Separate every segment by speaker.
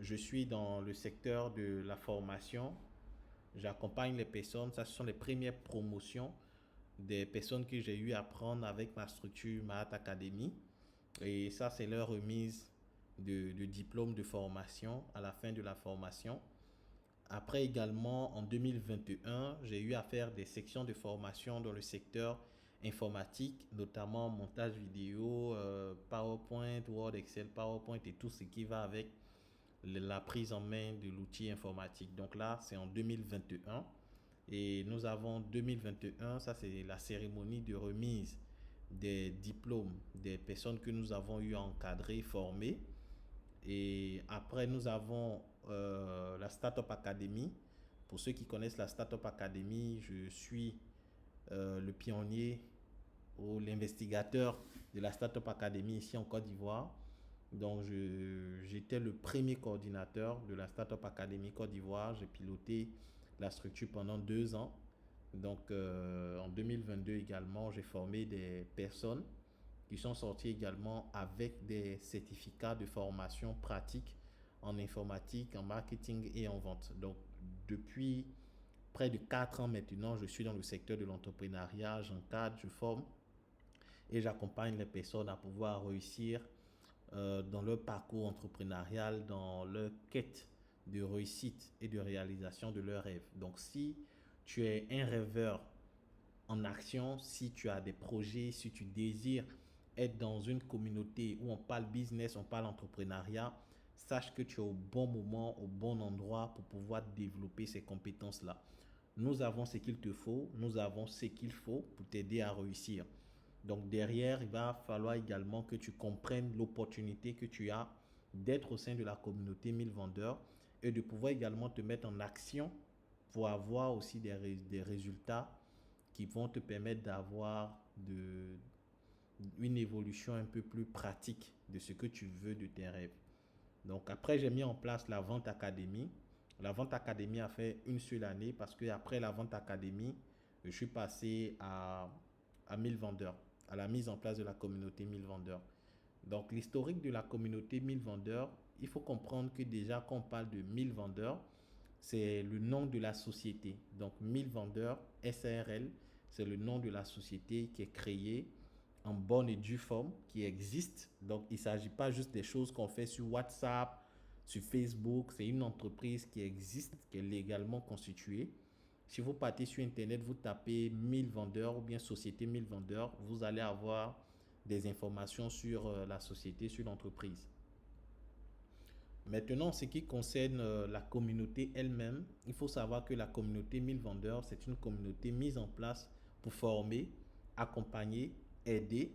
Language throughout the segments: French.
Speaker 1: Je suis dans le secteur de la formation. J'accompagne les personnes. Ça, ce sont les premières promotions des personnes que j'ai eu à prendre avec ma structure Mahat Academy. Et ça, c'est leur remise de diplôme de formation à la fin de la formation. Après également, en 2021, j'ai eu à faire des sections de formation dans le secteur informatique, notamment montage vidéo, PowerPoint, Word, Excel, PowerPoint et tout ce qui va avec la prise en main de l'outil informatique. Donc là, c'est en 2021. Et nous avons 2021, ça c'est la cérémonie de remise des diplômes des personnes que nous avons eu à encadrer, former. Et après, nous avons la Startup Academy. Pour ceux qui connaissent la Startup Academy, je suis le pionnier ou l'investigateur de la Startup Academy ici en Côte d'Ivoire. Donc, j'étais le premier coordinateur de la Startup Academy Côte d'Ivoire. J'ai piloté la structure pendant 2 ans. Donc, en 2022 également, j'ai formé des personnes qui sont sorties également avec des certificats de formation pratique en informatique, en marketing et en vente. Donc, depuis près de 4 ans maintenant, je suis dans le secteur de l'entrepreneuriat, j'encadre, je forme et j'accompagne les personnes à pouvoir réussir dans leur parcours entrepreneurial, dans leur quête de réussite et de réalisation de leurs rêves. Donc, si tu es un rêveur en action, si tu as des projets, si tu désires être dans une communauté où on parle business, on parle entrepreneuriat, sache que tu es au bon moment, au bon endroit pour pouvoir développer ces compétences-là. Nous avons ce qu'il te faut, nous avons ce qu'il faut pour t'aider à réussir. Donc derrière, il va falloir également que tu comprennes l'opportunité que tu as d'être au sein de la communauté 1000 vendeurs et de pouvoir également te mettre en action pour avoir aussi des résultats qui vont te permettre d'avoir une évolution un peu plus pratique de ce que tu veux de tes rêves. Donc après, j'ai mis en place la Vente Académie. La Vente Académie a fait une seule année parce que après la Vente Académie, je suis passé à 1000 vendeurs, à la mise en place de la communauté 1000 vendeurs. Donc l'historique de la communauté 1000 vendeurs, il faut comprendre que déjà quand on parle de 1000 vendeurs, c'est le nom de la société. Donc 1000 vendeurs, SARL, c'est le nom de la société qui est créée en bonne et due forme, qui existe. Donc il ne s'agit pas juste des choses qu'on fait sur WhatsApp, sur Facebook. C'est une entreprise qui existe, qui est légalement constituée. Si vous partez sur Internet, vous tapez 1000 vendeurs ou bien société 1000 vendeurs, vous allez avoir des informations sur la société, sur l'entreprise. Maintenant, ce qui concerne la communauté elle-même, il faut savoir que la communauté 1000 vendeurs, c'est une communauté mise en place pour former, accompagner, aider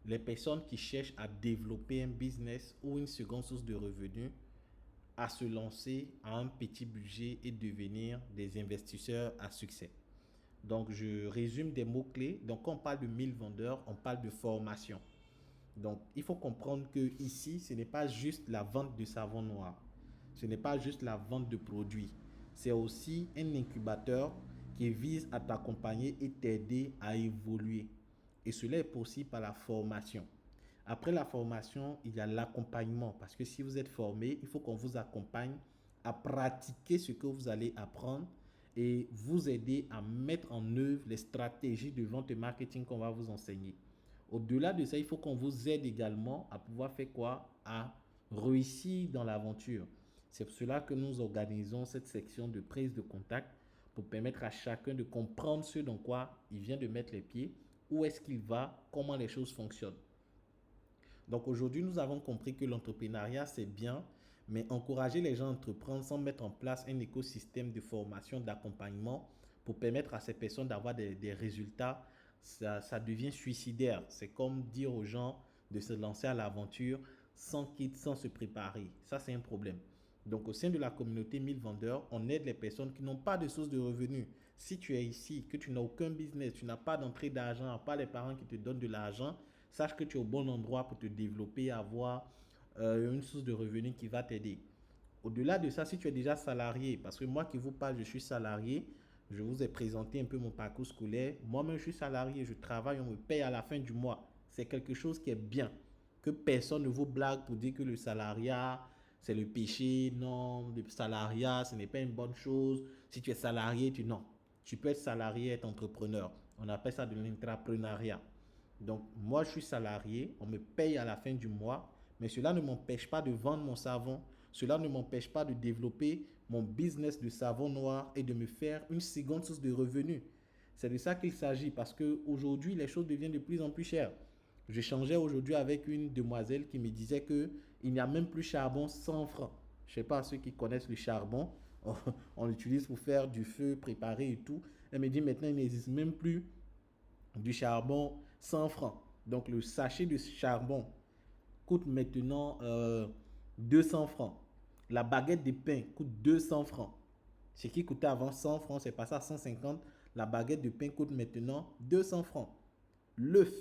Speaker 1: les personnes qui cherchent à développer un business ou une seconde source de revenus à se lancer à un petit budget et devenir des investisseurs à succès. Donc, je résume des mots-clés. Donc, quand on parle de 1000 vendeurs, on parle de formation. Donc, il faut comprendre que ici, ce n'est pas juste la vente de savon noir. Ce n'est pas juste la vente de produits. C'est aussi un incubateur qui vise à t'accompagner et t'aider à évoluer. Et cela est possible par la formation. Après la formation, il y a l'accompagnement. Parce que si vous êtes formé, il faut qu'on vous accompagne à pratiquer ce que vous allez apprendre et vous aider à mettre en œuvre les stratégies de vente et marketing qu'on va vous enseigner. Au-delà de ça, il faut qu'on vous aide également à pouvoir faire quoi? À réussir dans l'aventure. C'est pour cela que nous organisons cette section de prise de contact pour permettre à chacun de comprendre ce dans quoi il vient de mettre les pieds, où est-ce qu'il va, comment les choses fonctionnent. Donc aujourd'hui, nous avons compris que l'entrepreneuriat, c'est bien, mais encourager les gens à entreprendre sans mettre en place un écosystème de formation, d'accompagnement pour permettre à ces personnes d'avoir des résultats, ça devient suicidaire. C'est comme dire aux gens de se lancer à l'aventure sans kit, sans se préparer. Ça, c'est un problème. Donc, au sein de la communauté 1000 vendeurs, on aide les personnes qui n'ont pas de source de revenus. Si tu es ici, que tu n'as aucun business, tu n'as pas d'entrée d'argent, à part les parents qui te donnent de l'argent, sache que tu es au bon endroit pour te développer, avoir une source de revenus qui va t'aider. Au-delà de ça, si tu es déjà salarié, parce que moi qui vous parle, je suis salarié, je vous ai présenté un peu mon parcours scolaire. Moi-même, je suis salarié, je travaille, on me paye à la fin du mois. C'est quelque chose qui est bien, Que personne ne vous blague pour dire que le salariat, c'est le péché. Non, le salariat, ce n'est pas une bonne chose. Si tu es salarié, non. Tu peux être salarié et être entrepreneur. On appelle ça de l'intrapreneuriat. Donc, moi, je suis salarié, on me paye à la fin du mois, mais cela ne m'empêche pas de vendre mon savon, cela ne m'empêche pas de développer mon business de savon noir et de me faire une seconde source de revenus. C'est de ça qu'il s'agit parce qu'aujourd'hui, les choses deviennent de plus en plus chères. J'échangeais aujourd'hui avec une demoiselle qui me disait qu'il n'y a même plus charbon 100 francs. Je ne sais pas ceux qui connaissent le charbon, on l'utilise pour faire du feu, préparer et tout. Elle me dit maintenant, il n'existe même plus du charbon 100 francs. Donc le sachet de charbon coûte maintenant 200 francs. La baguette de pain coûte 200 francs. Ce qui coûtait avant 100 francs, c'est passé à 150. La baguette de pain coûte maintenant 200 francs. L'œuf,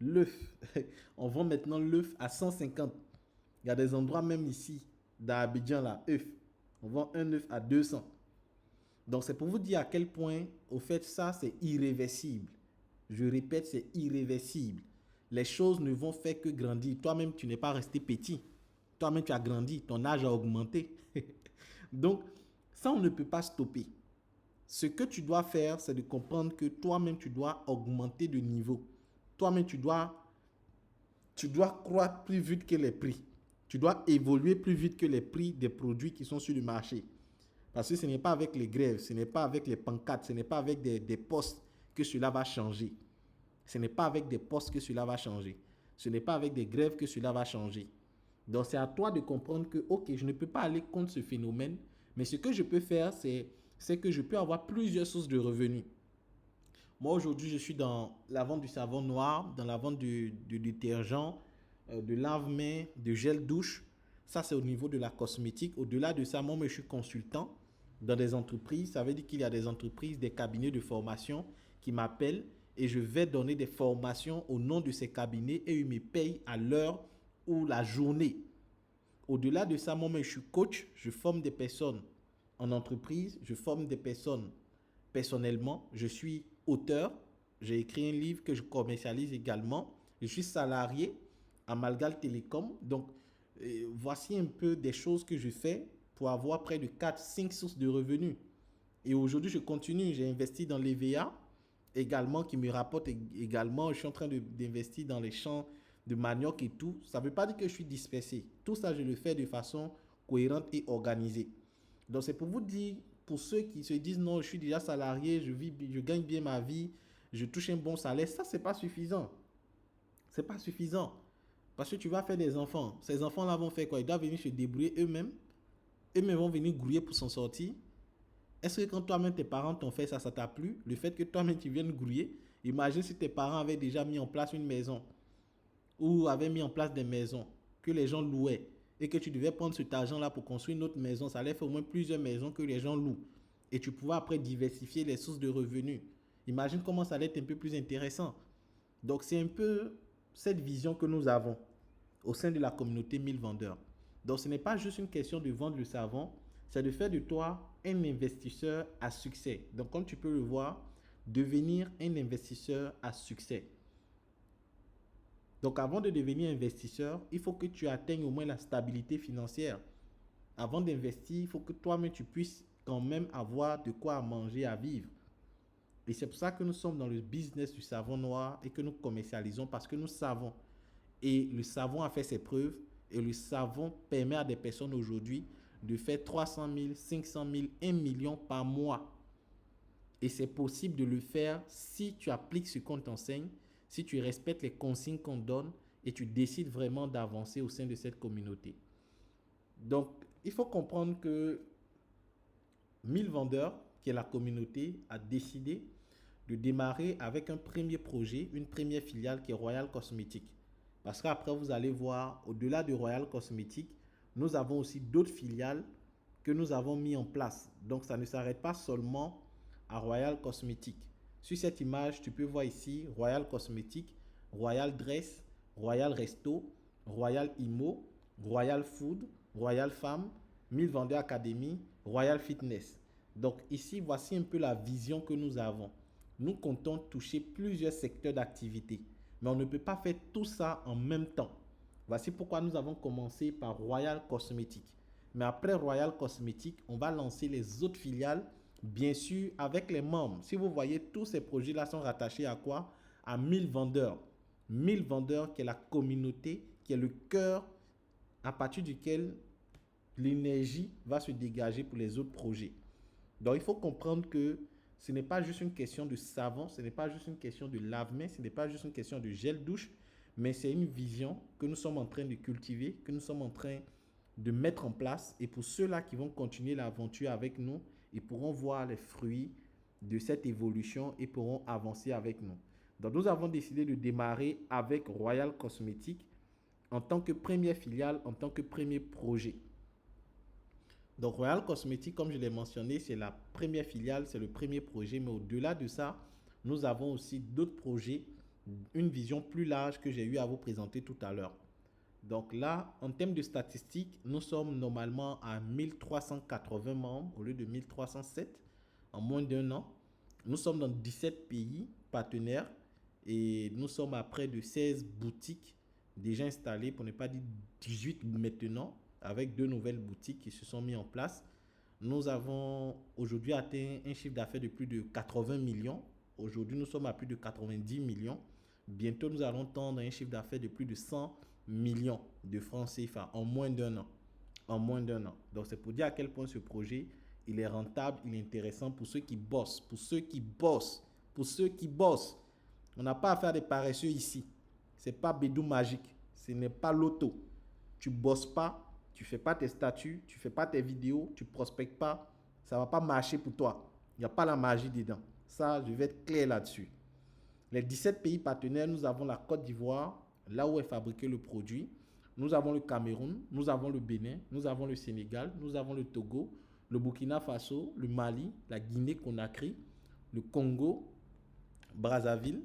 Speaker 1: l'œuf, on vend maintenant l'œuf à 150. Il y a des endroits même ici, dans Abidjan, là, œuf. On vend un œuf à 200. Donc c'est pour vous dire à quel point, au fait, ça c'est irréversible. Je répète, c'est irréversible. Les choses ne vont faire que grandir. Toi-même, tu n'es pas resté petit. Toi-même, tu as grandi. Ton âge a augmenté. Donc, ça, on ne peut pas stopper. Ce que tu dois faire, c'est de comprendre que toi-même, tu dois augmenter de niveau. Toi-même, tu dois croître plus vite que les prix. Tu dois évoluer plus vite que les prix des produits qui sont sur le marché. Parce que ce n'est pas avec les grèves, ce n'est pas avec les pancartes, ce n'est pas avec des postes que cela va changer. Ce n'est pas avec des postes que cela va changer. Ce n'est pas avec des grèves que cela va changer. Donc c'est à toi de comprendre que, ok, je ne peux pas aller contre ce phénomène, mais ce que je peux faire, c'est que je peux avoir plusieurs sources de revenus. Moi, aujourd'hui, je suis dans la vente du savon noir, dans la vente du détergent, de lave-mains, de gel douche. Ça, c'est au niveau de la cosmétique. Au-delà de ça, moi, je suis consultant dans des entreprises. Ça veut dire qu'il y a des entreprises, des cabinets de formation qui m'appellent et je vais donner des formations au nom de ces cabinets et ils me payent à l'heure ou la journée. Au-delà de ça, moi, je suis coach. Je forme des personnes en entreprise. Je forme des personnes personnellement. Je suis auteur. J'ai écrit un livre que je commercialise également. Je suis salarié à Malgal Télécom. Donc, voici un peu des choses que je fais pour avoir près de 4-5 sources de revenus. Et aujourd'hui, je continue. J'ai investi dans l'EVA également qui me rapporte également. Je suis en train d'investir dans les champs de manioc et tout. Ça ne veut pas dire que je suis dispersé. Tout ça, je le fais de façon cohérente et organisée. Donc, c'est pour vous dire, pour ceux qui se disent non, je suis déjà salarié, je gagne bien ma vie, je touche un bon salaire, ça, c'est pas suffisant. C'est pas suffisant. Parce que tu vas faire des enfants. Ces enfants-là vont faire quoi? Ils doivent venir se débrouiller eux-mêmes. Eux-mêmes vont venir grouiller pour s'en sortir. Est-ce que quand toi-même tes parents t'ont fait ça, ça t'a plu? Le fait que toi-même tu viennes grouiller. Imagine si tes parents avaient déjà mis en place une maison ou avaient mis en place des maisons que les gens louaient et que tu devais prendre cet argent-là pour construire une autre maison. Ça allait faire au moins plusieurs maisons que les gens louent. Et tu pouvais après diversifier les sources de revenus. Imagine comment ça allait être un peu plus intéressant. Donc c'est un peu cette vision que nous avons au sein de la communauté 1000 vendeurs. Donc ce n'est pas juste une question de vendre le savon, c'est de faire de toi un investisseur à succès. Donc comme tu peux le voir, devenir un investisseur à succès. Donc avant de devenir investisseur, il faut que tu atteignes au moins la stabilité financière. Avant d'investir, il faut que toi-même tu puisses quand même avoir de quoi manger, à vivre. Et c'est pour ça que nous sommes dans le business du savon noir et que nous commercialisons parce que nous savons. Et le savon a fait ses preuves et le savon permet à des personnes aujourd'hui de faire 300 000, 500 000, 1 million par mois. Et c'est possible de le faire si tu appliques ce qu'on t'enseigne, si tu respectes les consignes qu'on donne et tu décides vraiment d'avancer au sein de cette communauté. Donc, il faut comprendre que 1000 vendeurs, qui est la communauté, a décidé de démarrer avec un premier projet, une première filiale qui est Royal Cosmétique. Parce qu'après, vous allez voir, au-delà de Royal Cosmétique, nous avons aussi d'autres filiales que nous avons mis en place. Donc, ça ne s'arrête pas seulement à Royal Cosmétique. Sur cette image, tu peux voir ici Royal Cosmétique, Royal Dress, Royal Resto, Royal Imo, Royal Food, Royal Femme, 1000 Vendeurs Academy, Royal Fitness. Donc ici, voici un peu la vision que nous avons. Nous comptons toucher plusieurs secteurs d'activité, mais on ne peut pas faire tout ça en même temps. Voici pourquoi nous avons commencé par Royal Cosmetics. Mais après Royal Cosmetics, on va lancer les autres filiales, bien sûr, avec les membres. Si vous voyez, tous ces projets-là sont rattachés à quoi? À 1000 vendeurs. 1000 vendeurs qui est la communauté, qui est le cœur à partir duquel l'énergie va se dégager pour les autres projets. Donc, il faut comprendre que ce n'est pas juste une question de savon, ce n'est pas juste une question de lave-mains, ce n'est pas juste une question de gel douche, mais c'est une vision que nous sommes en train de cultiver, que nous sommes en train de mettre en place. Et pour ceux-là qui vont continuer l'aventure avec nous, ils pourront voir les fruits de cette évolution et pourront avancer avec nous. Donc, nous avons décidé de démarrer avec Royal Cosmetics en tant que première filiale, en tant que premier projet. Donc, Royal Cosmetics, comme je l'ai mentionné, c'est la première filiale, c'est le premier projet. Mais au-delà de ça, nous avons aussi d'autres projets, une vision plus large que j'ai eu à vous présenter tout à l'heure. Donc là, en termes de statistiques, nous sommes normalement à 1380 membres au lieu de 1307 en moins d'un an. Nous sommes dans 17 pays partenaires et nous sommes à près de 16 boutiques déjà installées, pour ne pas dire 18 maintenant, avec 2 nouvelles boutiques qui se sont mises en place. Nous avons aujourd'hui atteint un chiffre d'affaires de plus de 80 millions. Aujourd'hui, nous sommes à plus de 90 millions. Bientôt, nous allons tendre à un chiffre d'affaires de plus de 100 millions de francs CFA en moins d'un an. En moins d'un an. Donc, c'est pour dire à quel point ce projet, il est rentable, il est intéressant pour ceux qui bossent, pour ceux qui bossent, pour ceux qui bossent. On n'a pas à faire des paresseux ici. Ce n'est pas bédou magique. Ce n'est pas loto. Tu ne bosses pas, tu ne fais pas tes statuts, tu ne fais pas tes vidéos, tu ne prospectes pas. Ça ne va pas marcher pour toi. Il n'y a pas la magie dedans. Ça, je vais être clair là-dessus. Les 17 pays partenaires, nous avons la Côte d'Ivoire, là où est fabriqué le produit. Nous avons le Cameroun, nous avons le Bénin, nous avons le Sénégal, nous avons le Togo, le Burkina Faso, le Mali, la Guinée-Conakry, le Congo, Brazzaville,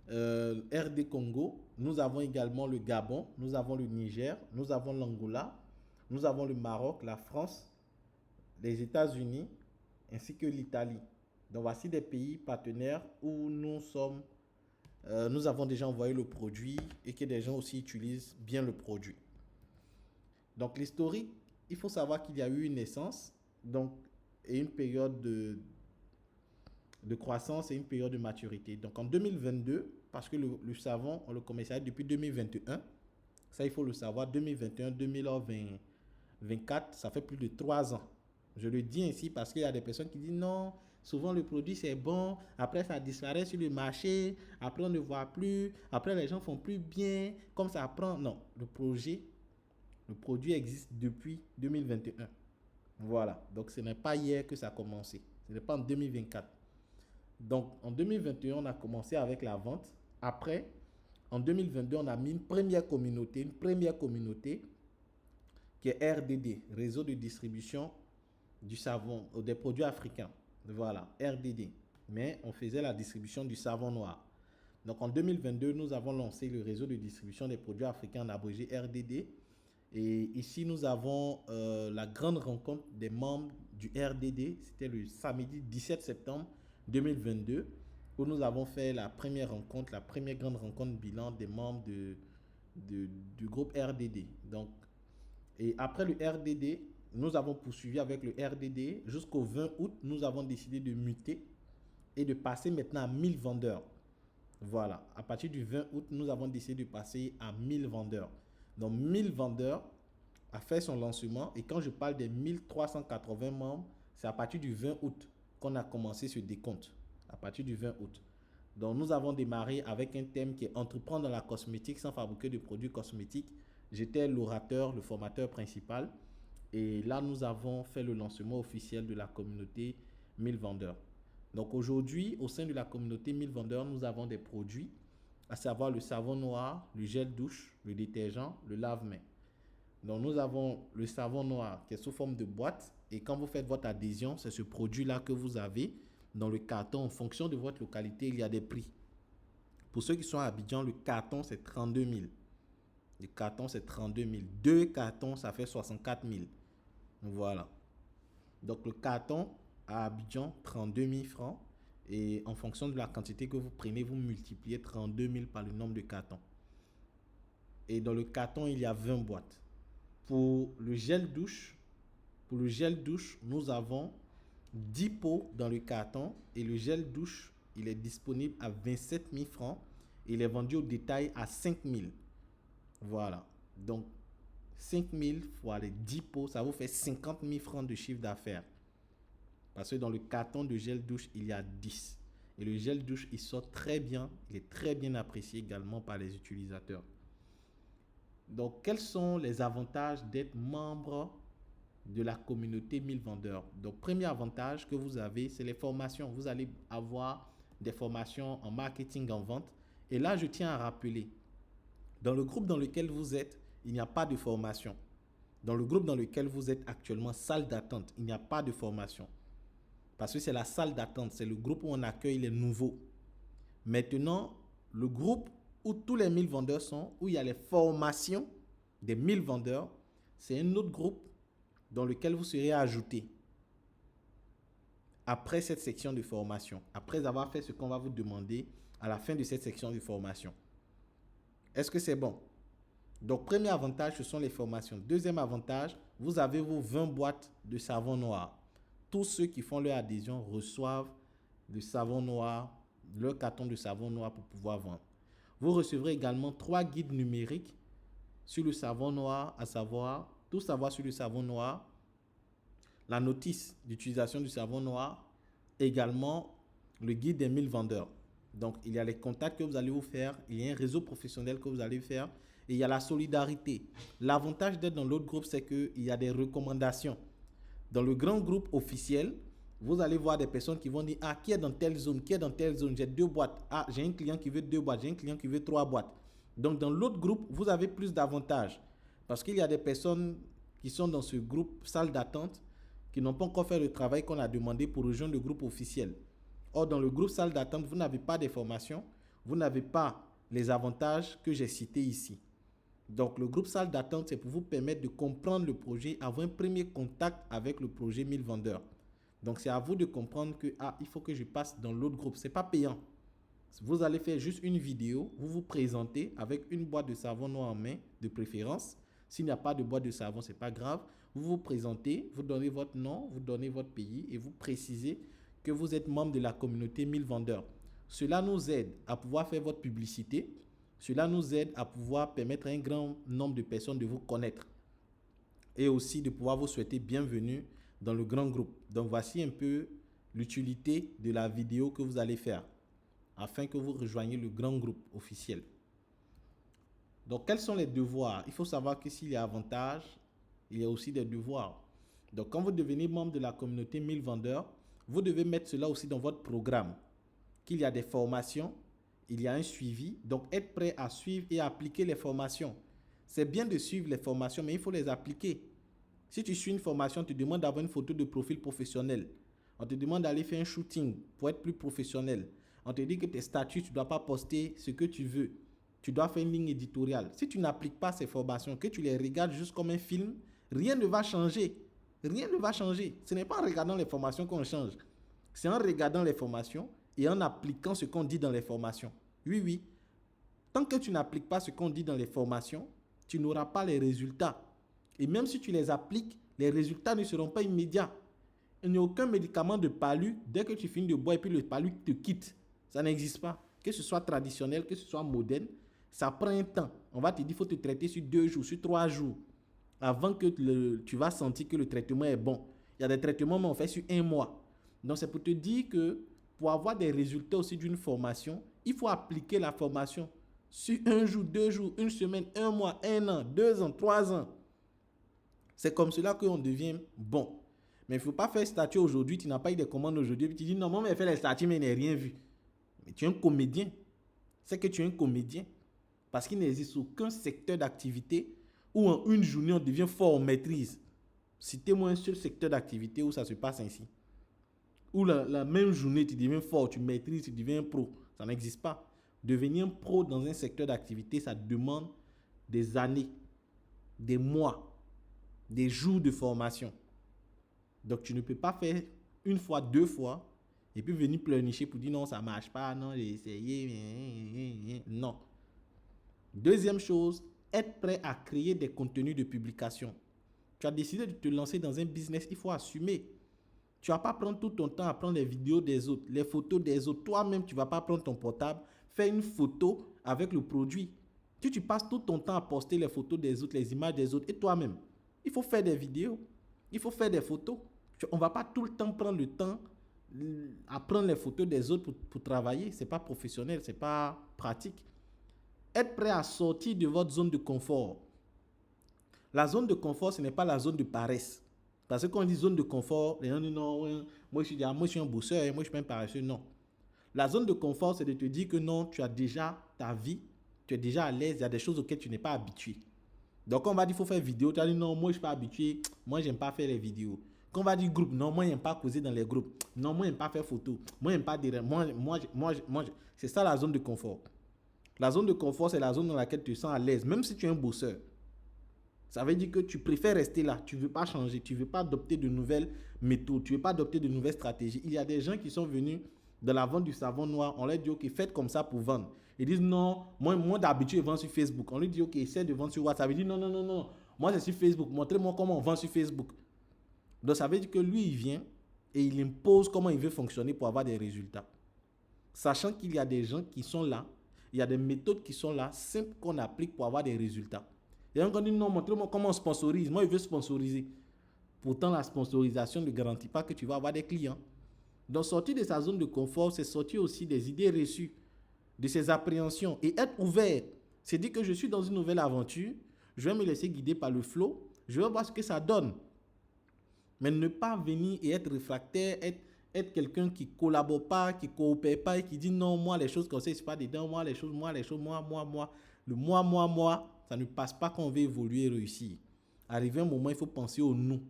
Speaker 1: RD Congo. Nous avons également le Gabon, nous avons le Niger, nous avons l'Angola, nous avons le Maroc, la France, les États-Unis ainsi que l'Italie. Donc voici des pays partenaires où nous avons déjà envoyé le produit et que des gens aussi utilisent bien le produit. Donc l'historique, il faut savoir qu'il y a eu une naissance donc, et une période de croissance et une période de maturité. Donc en 2022, parce que le savon, on le commercialise depuis 2021, ça il faut le savoir, 2021, 2024, ça fait plus de 3 ans. Je le dis ainsi parce qu'il y a des personnes qui disent non, souvent le produit c'est bon, après ça disparaît sur le marché, après on ne voit plus, après les gens font plus bien, comme ça prend. Non, le produit existe depuis 2021. Voilà, donc ce n'est pas hier que ça a commencé, ce n'est pas en 2024. Donc en 2021, on a commencé avec la vente. Après, en 2022, on a mis une première communauté qui est RDD, Réseau de distribution du savon, des produits africains. Voilà, RDD. Mais on faisait la distribution du savon noir. Donc en 2022, nous avons lancé le réseau de distribution des produits africains en abrégé RDD. Et ici, nous avons la grande rencontre des membres du RDD. C'était le samedi 17 septembre 2022 où nous avons fait la première rencontre, la première grande rencontre bilan des membres du groupe RDD. Donc, et après le RDD, nous avons poursuivi avec le RDD jusqu'au 20 août. Nous avons décidé de muter et de passer maintenant à 1000 vendeurs. Voilà, à partir du 20 août, nous avons décidé de passer à 1000 vendeurs. Donc 1000 vendeurs a fait son lancement et quand je parle des 1380 membres, c'est à partir du 20 août qu'on a commencé ce décompte. À partir du 20 août. Donc nous avons démarré avec un thème qui est entreprendre dans la cosmétique sans fabriquer de produits cosmétiques. J'étais l'orateur, le formateur principal. Et là, nous avons fait le lancement officiel de la communauté 1000 vendeurs. Donc aujourd'hui, au sein de la communauté 1000 vendeurs, nous avons des produits, à savoir le savon noir, le gel douche, le détergent, le lave-mains. Donc nous avons le savon noir qui est sous forme de boîte. Et quand vous faites votre adhésion, c'est ce produit-là que vous avez dans le carton. En fonction de votre localité, il y a des prix. Pour ceux qui sont à Abidjan, le carton, c'est 32 000. Le carton, c'est 32 000. 2 cartons, ça fait 64 000. Voilà. Donc, le carton à Abidjan, 32 000 francs. Et en fonction de la quantité que vous prenez, vous multipliez 32 000 par le nombre de cartons. Et dans le carton, il y a 20 boîtes. Pour le gel douche, nous avons 10 pots dans le carton et le gel douche, il est disponible à 27 000 francs. Il est vendu au détail à 5 000. Voilà. Donc, 5 000 fois les 10 pots, ça vous fait 50 000 francs de chiffre d'affaires. Parce que dans le carton de gel douche, il y a 10. Et le gel douche, il sort très bien. Il est très bien apprécié également par les utilisateurs. Donc, quels sont les avantages d'être membre de la communauté 1000 vendeurs? Donc, premier avantage que vous avez, c'est les formations. Vous allez avoir des formations en marketing, en vente. Et là, je tiens à rappeler, dans le groupe dans lequel vous êtes, il n'y a pas de formation. Dans le groupe dans lequel vous êtes actuellement, salle d'attente, il n'y a pas de formation. Parce que c'est la salle d'attente, c'est le groupe où on accueille les nouveaux. Maintenant, le groupe où tous les 1000 vendeurs sont, où il y a les formations des 1000 vendeurs, c'est un autre groupe dans lequel vous serez ajouté après cette section de formation, après avoir fait ce qu'on va vous demander à la fin de cette section de formation. Est-ce que c'est bon? Donc, premier avantage, ce sont les formations. Deuxième avantage, vous avez vos 20 boîtes de savon noir. Tous ceux qui font leur adhésion reçoivent le savon noir, leur carton de savon noir pour pouvoir vendre. Vous recevrez également 3 guides numériques sur le savon noir, à savoir, tout savoir sur le savon noir, la notice d'utilisation du savon noir, également le guide des 1000 vendeurs. Donc, il y a les contacts que vous allez vous faire, il y a un réseau professionnel que vous allez faire et il y a la solidarité. L'avantage d'être dans l'autre groupe, c'est qu'il y a des recommandations. Dans le grand groupe officiel, vous allez voir des personnes qui vont dire, ah, qui est dans telle zone, j'ai 2 boîtes. Ah, j'ai un client qui veut 2 boîtes, j'ai un client qui veut 3 boîtes. Donc, dans l'autre groupe, vous avez plus d'avantages. Parce qu'il y a des personnes qui sont dans ce groupe salle d'attente qui n'ont pas encore fait le travail qu'on a demandé pour rejoindre le groupe officiel. Or, dans le groupe salle d'attente, vous n'avez pas des formations, vous n'avez pas les avantages que j'ai cités ici. Donc, le groupe salle d'attente, c'est pour vous permettre de comprendre le projet, avoir un premier contact avec le projet 1000 vendeurs. Donc, c'est à vous de comprendre que, ah, il faut que je passe dans l'autre groupe. Ce n'est pas payant. Vous allez faire juste une vidéo, vous vous présentez avec une boîte de savon noir en main, de préférence. S'il n'y a pas de boîte de savon, ce n'est pas grave. Vous vous présentez, vous donnez votre nom, vous donnez votre pays et vous précisez que vous êtes membre de la communauté 1000 vendeurs. Cela nous aide à pouvoir faire votre publicité. Cela nous aide à pouvoir permettre à un grand nombre de personnes de vous connaître et aussi de pouvoir vous souhaiter bienvenue dans le grand groupe. Donc, voici un peu l'utilité de la vidéo que vous allez faire afin que vous rejoigniez le grand groupe officiel. Donc, quels sont les devoirs? Il faut savoir que s'il y a avantage, il y a aussi des devoirs. Donc, quand vous devenez membre de la communauté 1000 vendeurs, vous devez mettre cela aussi dans votre programme. Qu'il y a des formations, il y a un suivi. Donc, être prêt à suivre et à appliquer les formations. C'est bien de suivre les formations, mais il faut les appliquer. Si tu suis une formation, on te demande d'avoir une photo de profil professionnel. On te demande d'aller faire un shooting pour être plus professionnel. On te dit que tes statuts, tu ne dois pas poster ce que tu veux. Tu dois faire une ligne éditoriale. Si tu n'appliques pas ces formations, que tu les regardes juste comme un film, rien ne va changer. Rien ne va changer. Ce n'est pas en regardant les formations qu'on change. C'est en regardant les formations et en appliquant ce qu'on dit dans les formations. Oui, oui. Tant que tu n'appliques pas ce qu'on dit dans les formations, tu n'auras pas les résultats. Et même si tu les appliques, les résultats ne seront pas immédiats. Il n'y a aucun médicament de palu, dès que tu finis de boire et puis le palu te quitte. Ça n'existe pas. Que ce soit traditionnel, que ce soit moderne, ça prend un temps. On va te dire qu'il faut te traiter sur 2 jours, sur 3 jours, avant que tu vas sentir que le traitement est bon. Il y a des traitements, mais on fait sur 1 mois. Donc, c'est pour te dire que pour avoir des résultats aussi d'une formation, il faut appliquer la formation sur 1 jour, 2 jours, 1 semaine, 1 mois, 1 an, 2 ans, 3 ans. C'est comme cela qu'on devient bon. Mais il ne faut pas faire statut aujourd'hui, tu n'as pas eu de commandes aujourd'hui, puis tu dis non, moi, j'ai fait les statuts, mais je n'ai rien vu. Mais tu es un comédien. C'est que tu es un comédien. Parce qu'il n'existe aucun secteur d'activité où en une journée, on devient fort, on maîtrise. Citez-moi un seul secteur d'activité où ça se passe ainsi. Où la même journée, tu deviens fort, tu maîtrises, tu deviens un pro. Ça n'existe pas. Devenir un pro dans un secteur d'activité, ça demande des années, des mois, des jours de formation. Donc, tu ne peux pas faire une fois, 2 fois, et puis venir pleurnicher pour dire non, ça ne marche pas, non, j'ai essayé. Non. Deuxième chose, être prêt à créer des contenus de publication. Tu as décidé de te lancer dans un business, il faut assumer. Tu ne vas pas prendre tout ton temps à prendre les vidéos des autres, les photos des autres. Toi-même, tu ne vas pas prendre ton portable, faire une photo avec le produit. Tu passes tout ton temps à poster les photos des autres, les images des autres et toi-même. Il faut faire des vidéos, il faut faire des photos. On ne va pas tout le temps prendre le temps à prendre les photos des autres pour travailler. Ce n'est pas professionnel, ce n'est pas pratique. Être prêt à sortir de votre zone de confort. La zone de confort, ce n'est pas la zone de paresse. Parce que quand on dit zone de confort, les gens disent non, moi je suis un bosseur, moi je suis pas un paresseux. Non. La zone de confort, c'est de te dire que non, tu as déjà ta vie, tu es déjà à l'aise, il y a des choses auxquelles tu n'es pas habitué. Donc quand on va dire qu'il faut faire vidéo, tu vas dire non, moi je ne suis pas habitué, moi j'aime pas faire les vidéos. Quand on va dire groupe, non, moi j'aime pas causer dans les groupes. Non, moi j'aime pas faire photo. Moi j'aime pas dire, c'est ça la zone de confort. La zone de confort, c'est la zone dans laquelle tu te sens à l'aise, même si tu es un bosseur. Ça veut dire que tu préfères rester là, tu ne veux pas changer, tu ne veux pas adopter de nouvelles méthodes, tu ne veux pas adopter de nouvelles stratégies. Il y a des gens qui sont venus de la vente du savon noir, on leur dit ok, faites comme ça pour vendre. Ils disent non, moi d'habitude je vends sur Facebook. On lui dit ok, essaie de vendre sur WhatsApp. Il dit non, moi c'est sur Facebook, montrez-moi comment on vend sur Facebook. Donc ça veut dire que lui il vient et il impose comment il veut fonctionner pour avoir des résultats. Sachant qu'il y a des gens qui sont là, il y a des méthodes qui sont là, simples qu'on applique pour avoir des résultats. Et on dit non, montrez-moi comment on sponsorise. Moi, je veux sponsoriser. Pourtant, la sponsorisation ne garantit pas que tu vas avoir des clients. Donc, sortir de sa zone de confort, c'est sortir aussi des idées reçues, de ses appréhensions et être ouvert. C'est dire que je suis dans une nouvelle aventure, je vais me laisser guider par le flow, je vais voir ce que ça donne. Mais ne pas venir et être réfractaire, être quelqu'un qui ne collabore pas, qui ne coopère pas et qui dit non, moi, les choses comme ça, c'est pas dedans, moi, le moi. Ça ne passe pas quand on veut évoluer et réussir. Arrivé un moment, il faut penser au nous.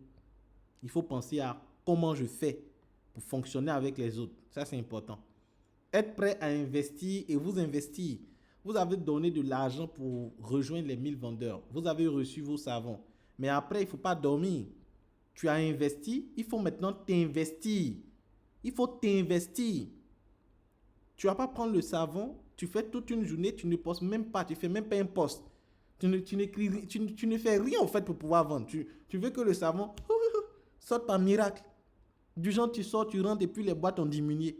Speaker 1: Il faut penser à comment je fais pour fonctionner avec les autres. Ça, c'est important. Être prêt à investir et vous investir. Vous avez donné de l'argent pour rejoindre les 1000 vendeurs. Vous avez reçu vos savons. Mais après, il ne faut pas dormir. Tu as investi, il faut maintenant t'investir. Il faut t'investir. Tu ne vas pas prendre le savon, tu fais toute une journée, tu ne postes même pas, tu ne fais même pas un post. Tu ne fais rien en fait pour pouvoir vendre. Tu veux que le savon sorte par miracle. Du genre, tu sors, tu rentres et puis les boîtes ont diminué.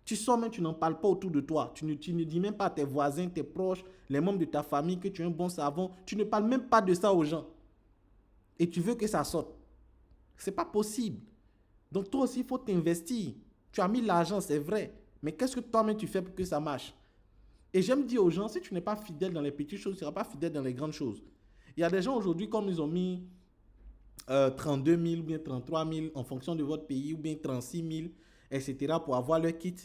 Speaker 1: Tu sors même, tu n'en parles pas autour de toi. Tu ne dis même pas à tes voisins, tes proches, les membres de ta famille que tu as un bon savon. Tu ne parles même pas de ça aux gens. Et tu veux que ça sorte. Ce n'est pas possible. Donc toi aussi, il faut t'investir. Tu as mis l'argent, c'est vrai. Mais qu'est-ce que toi-même tu fais pour que ça marche? Et j'aime dire aux gens, si tu n'es pas fidèle dans les petites choses, tu ne seras pas fidèle dans les grandes choses. Il y a des gens aujourd'hui, comme ils ont mis 32 000 ou bien 33 000 en fonction de votre pays, ou bien 36 000, etc. pour avoir leur kit.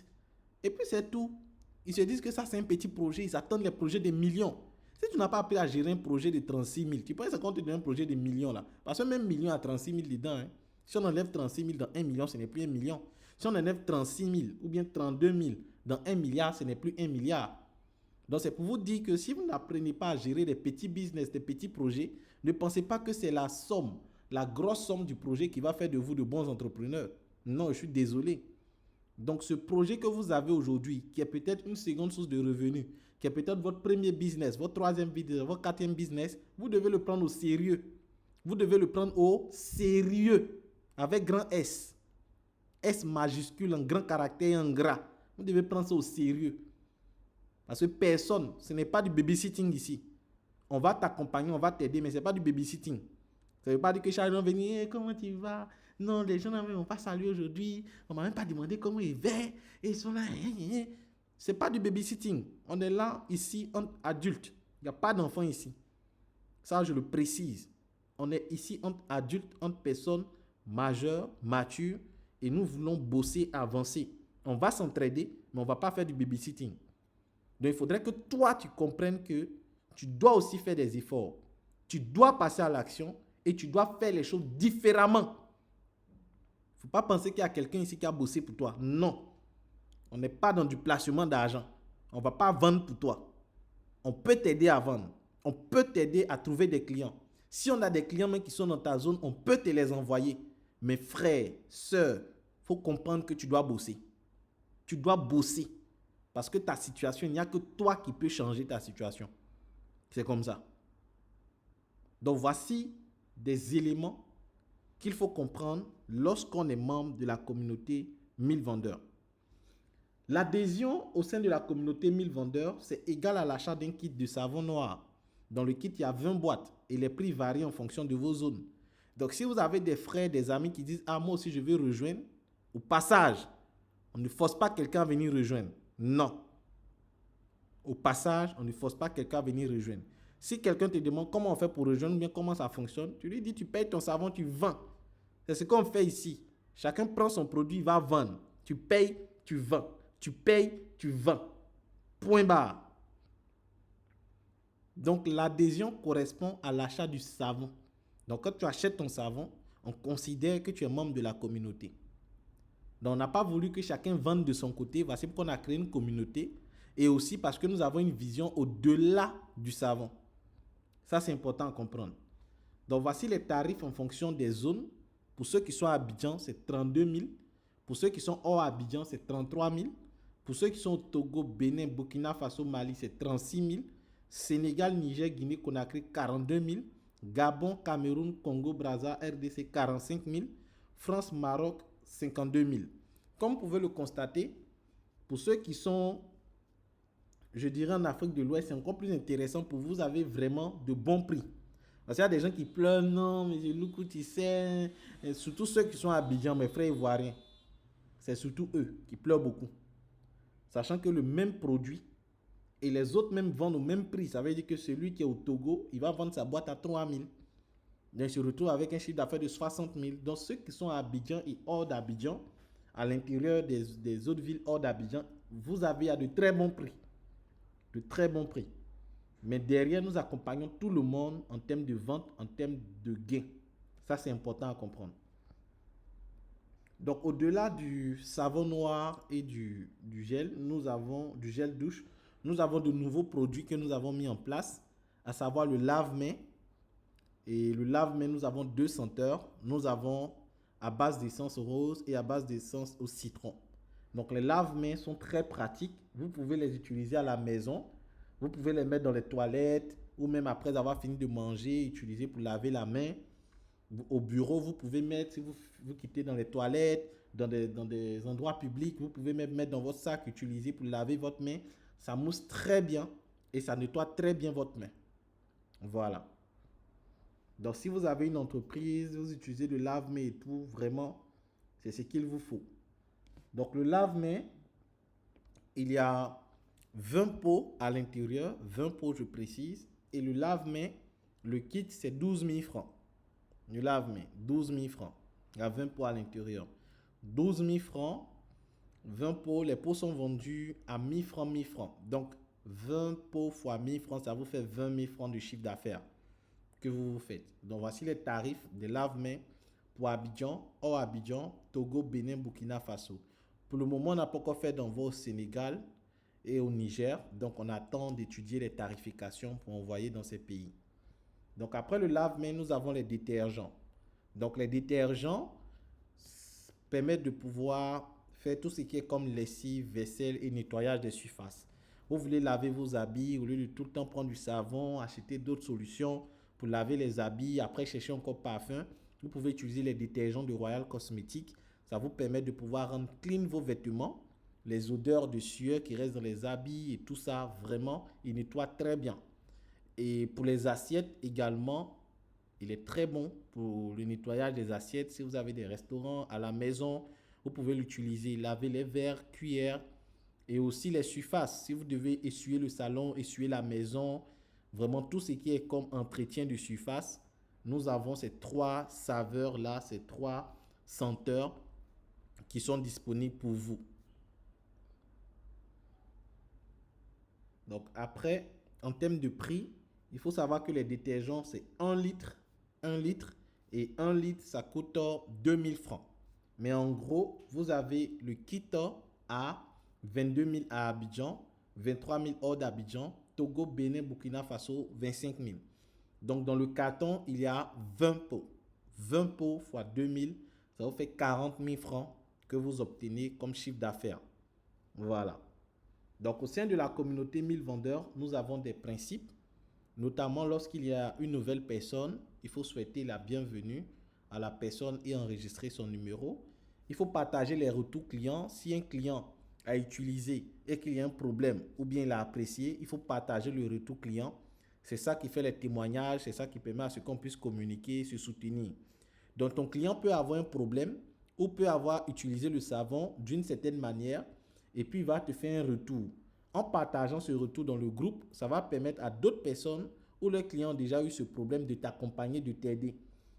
Speaker 1: Et puis c'est tout. Ils se disent que ça c'est un petit projet, ils attendent les projets de millions. Si tu n'as pas appris à gérer un projet de 36 000, tu penses qu'on te donne un projet de millions là. Parce que même million à 36 000 dedans, hein. Si on enlève 36 000 dans 1 million, ce n'est plus 1 million. Si on enlève 36 000 ou bien 32 000 dans 1 milliard, ce n'est plus 1 milliard. Donc, c'est pour vous dire que si vous n'apprenez pas à gérer des petits business, des petits projets, ne pensez pas que c'est la somme, la grosse somme du projet qui va faire de vous de bons entrepreneurs. Non, je suis désolé. Donc, ce projet que vous avez aujourd'hui, qui est peut-être une seconde source de revenus, qui est peut-être votre premier business, votre troisième business, votre quatrième business, vous devez le prendre au sérieux. Vous devez le prendre au sérieux, avec grand S. S majuscule, en grand caractère et en gras. Vous devez prendre ça au sérieux. Parce que personne, ce n'est pas du babysitting ici. On va t'accompagner, on va t'aider, mais ce n'est pas du babysitting. Ça ne veut pas dire que chaque jour venir, hey, comment tu vas? Non, les gens ne vont pas saluer aujourd'hui. On ne m'a même pas demandé comment ils vont. Et ils sont là. Ce n'est pas du babysitting. On est là, ici, entre adultes. Il n'y a pas d'enfants ici. Ça, je le précise. On est ici entre adultes, entre personnes majeures, matures, et nous voulons bosser, avancer. On va s'entraider, mais on ne va pas faire du babysitting. Donc, il faudrait que toi, tu comprennes que tu dois aussi faire des efforts. Tu dois passer à l'action et tu dois faire les choses différemment. Il ne faut pas penser qu'il y a quelqu'un ici qui a bossé pour toi. Non. On n'est pas dans du placement d'argent. On ne va pas vendre pour toi. On peut t'aider à vendre. On peut t'aider à trouver des clients. Si on a des clients même qui sont dans ta zone, on peut te les envoyer. Mais frères, sœurs, il faut comprendre que tu dois bosser. Tu dois bosser. Parce que ta situation, il n'y a que toi qui peux changer ta situation. C'est comme ça. Donc, voici des éléments qu'il faut comprendre lorsqu'on est membre de la communauté 1000 vendeurs. L'adhésion au sein de la communauté 1000 vendeurs, c'est égal à l'achat d'un kit de savon noir. Dans le kit, il y a 20 boîtes et les prix varient en fonction de vos zones. Donc, si vous avez des frères, des amis qui disent « Ah, moi aussi, je veux rejoindre », au passage, on ne force pas quelqu'un à venir rejoindre. Non. Au passage, on ne force pas quelqu'un à venir rejoindre. Si quelqu'un te demande comment on fait pour rejoindre, bien comment ça fonctionne, tu lui dis tu payes ton savon, tu vends. C'est ce qu'on fait ici. Chacun prend son produit, il va vendre. Tu payes, tu vends. Tu payes, tu vends. Point barre. Donc l'adhésion correspond à l'achat du savon. Donc quand tu achètes ton savon, on considère que tu es membre de la communauté. Donc on n'a pas voulu que chacun vende de son côté. Voici pourquoi on a créé une communauté. Et aussi parce que nous avons une vision au-delà du savon. Ça, c'est important à comprendre. Donc, voici les tarifs en fonction des zones. Pour ceux qui sont à Abidjan, c'est 32 000. Pour ceux qui sont hors Abidjan, c'est 33 000. Pour ceux qui sont au Togo, Bénin, Burkina Faso, Mali, c'est 36 000. Sénégal, Niger, Guinée, Conakry, 42 000. Gabon, Cameroun, Congo, Brazza, RDC, 45 000. France, Maroc, 52 000. Comme vous pouvez le constater, pour ceux qui sont, je dirais en Afrique de l'Ouest, c'est encore plus intéressant pour vous. Vous avez vraiment de bons prix. Parce qu'il y a des gens qui pleurent, non, mais je loue tu sais. Et surtout ceux qui sont à Abidjan, mes frères ivoiriens. C'est surtout eux qui pleurent beaucoup. Sachant que le même produit et les autres même vendent au même prix. Ça veut dire que celui qui est au Togo, il va vendre sa boîte à 3 000. Donc il se retrouve avec un chiffre d'affaires de 60 000. Donc ceux qui sont à Abidjan et hors d'Abidjan, à l'intérieur des autres villes hors d'Abidjan, vous avez à de très bons prix. De très bons prix. Mais derrière, nous accompagnons tout le monde en termes de vente, en termes de gains. Ça, c'est important à comprendre. Donc, au-delà du savon noir et du gel, nous avons du gel douche. Nous avons de nouveaux produits que nous avons mis en place, à savoir le lave-mains. Et le lave-mains, nous avons 2 senteurs. Nous avons à base d'essence rose et à base d'essence au citron. Donc, les lave-mains sont très pratiques. Vous pouvez les utiliser à la maison. Vous pouvez les mettre dans les toilettes ou même après avoir fini de manger, utiliser pour laver la main. Au bureau, vous pouvez mettre, si vous quittez dans les toilettes, dans des endroits publics, vous pouvez même mettre dans votre sac, utiliser pour laver votre main. Ça mousse très bien et ça nettoie très bien votre main. Voilà. Donc, si vous avez une entreprise, vous utilisez le lave-mains et tout, vraiment, c'est ce qu'il vous faut. Donc, le lave-mains, il y a 20 pots à l'intérieur, 20 pots je précise, et le lave-mains, le kit c'est 12 000 francs. Le lave-mains, 12 000 francs. Il y a 20 pots à l'intérieur. 12 000 francs, 20 pots, les pots sont vendus à 1000 francs, 1000 francs. Donc 20 pots fois 1000 francs, ça vous fait 20 000 francs de chiffre d'affaires que vous faites. Donc voici les tarifs des lave-mains pour Abidjan, hors Abidjan, Togo, Bénin, Burkina Faso. Pour le moment, on n'a pas encore fait d'envoi au Sénégal et au Niger. Donc, on attend d'étudier les tarifications pour envoyer dans ces pays. Donc, après le lave-mains, nous avons les détergents. Donc, les détergents permettent de pouvoir faire tout ce qui est comme lessive, vaisselle et nettoyage des surfaces. Vous voulez laver vos habits, au lieu de tout le temps prendre du savon, acheter d'autres solutions pour laver les habits, après chercher encore parfum, vous pouvez utiliser les détergents de Royal Cosmetics. Ça vous permet de pouvoir rendre clean vos vêtements. Les odeurs de sueur qui restent dans les habits et tout ça, vraiment, il nettoie très bien. Et pour les assiettes également, il est très bon pour le nettoyage des assiettes. Si vous avez des restaurants à la maison, vous pouvez l'utiliser. Laver les verres, cuillères et aussi les surfaces. Si vous devez essuyer le salon, essuyer la maison, vraiment tout ce qui est comme entretien de surface, nous avons ces 3 saveurs-là, ces 3 senteurs qui sont disponibles pour vous. Donc après, en termes de prix, il faut savoir que les détergents, c'est 1 litre, 1 litre. Et 1 litre, ça coûte 2000 francs. Mais en gros, vous avez le kit à 22 000 à Abidjan, 23 000 hors d'Abidjan, Togo, Bénin, Burkina Faso, 25 000. Donc dans le carton, il y a 20 pots. 20 pots fois 2000, ça vous fait 40 000 francs que vous obtenez comme chiffre d'affaires. Voilà. Donc, au sein de la communauté 1000 vendeurs, nous avons des principes. Notamment lorsqu'il y a une nouvelle personne, il faut souhaiter la bienvenue à la personne et enregistrer son numéro. Il faut partager les retours clients. Si un client a utilisé et qu'il y a un problème ou bien il a apprécié, il faut partager le retour client. C'est ça qui fait les témoignages, c'est ça qui permet à ce qu'on puisse communiquer, se soutenir. Donc ton client peut avoir un problème ou peut avoir utilisé le savon d'une certaine manière et puis il va te faire un retour. En partageant ce retour dans le groupe, ça va permettre à d'autres personnes où les clients ont déjà eu ce problème de t'accompagner, de t'aider.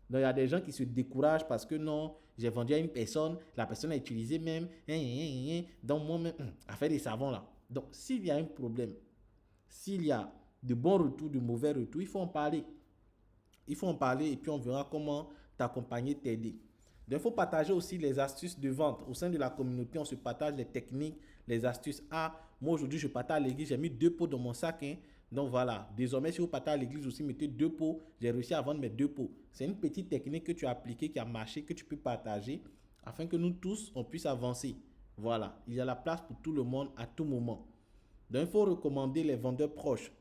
Speaker 1: Donc il y a des gens qui se découragent parce que non, j'ai vendu à une personne, la personne a utilisé même, donc moi-même, a fait des savons là. Donc s'il y a un problème, s'il y a de bons retours, de mauvais retours, il faut en parler. Il faut en parler et puis on verra comment t'accompagner, t'aider. Donc, il faut partager aussi les astuces de vente. Au sein de la communauté, on se partage les techniques, les astuces. Ah, moi aujourd'hui, je partage à l'église, j'ai mis 2 pots dans mon sac. Hein. Donc voilà, désormais, si vous partagez à l'église aussi, mettez 2 pots. J'ai réussi à vendre mes 2 pots. C'est une petite technique que tu as appliquée, qui a marché, que tu peux partager afin que nous tous, on puisse avancer. Voilà, il y a la place pour tout le monde à tout moment. Donc, il faut recommander les vendeurs proches.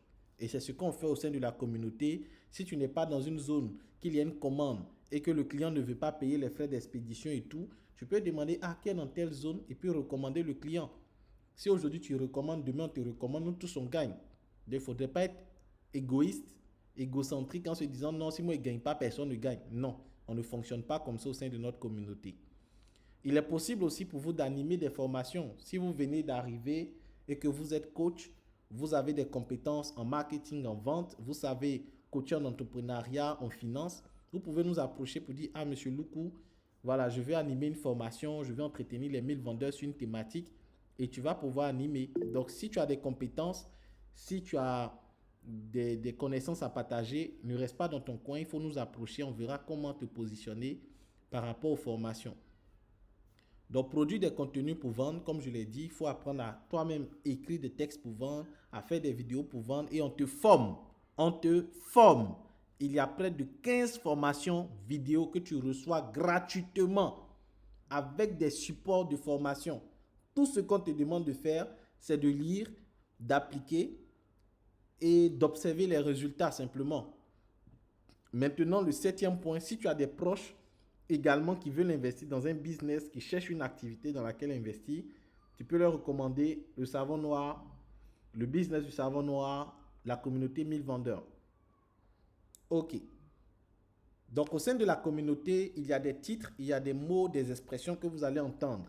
Speaker 1: Et c'est ce qu'on fait au sein de la communauté. Si tu n'es pas dans une zone, qu'il y a une commande et que le client ne veut pas payer les frais d'expédition et tout, tu peux demander à qui est dans telle zone et puis recommander le client. Si aujourd'hui tu recommandes, demain on te recommande, nous tous on gagne. Donc, il ne faudrait pas être égoïste, égocentrique en se disant non, si moi je ne gagne pas, personne ne gagne. Non, on ne fonctionne pas comme ça au sein de notre communauté. Il est possible aussi pour vous d'animer des formations. Si vous venez d'arriver et que vous êtes coach, vous avez des compétences en marketing, en vente, vous savez coacher en entrepreneuriat, en finance, vous pouvez nous approcher pour dire, ah, monsieur Loukou, voilà, je vais animer une formation, je vais entretenir les 1000 vendeurs sur une thématique et tu vas pouvoir animer. Donc, si tu as des compétences, si tu as des connaissances à partager, ne reste pas dans ton coin, il faut nous approcher, on verra comment te positionner par rapport aux formations. Donc, produire des contenus pour vendre, comme je l'ai dit, il faut apprendre à toi-même écrire des textes pour vendre, à faire des vidéos pour vendre et on te forme. On te forme. Il y a près de 15 formations vidéo que tu reçois gratuitement avec des supports de formation. Tout ce qu'on te demande de faire, c'est de lire, d'appliquer et d'observer les résultats simplement. Maintenant, le 7e point, si tu as des proches également qui veulent investir dans un business, qui cherchent une activité dans laquelle investir, tu peux leur recommander le savon noir, le business du savon noir, la communauté 1000 vendeurs. Ok. Donc, au sein de la communauté, il y a des titres, il y a des mots, des expressions que vous allez entendre.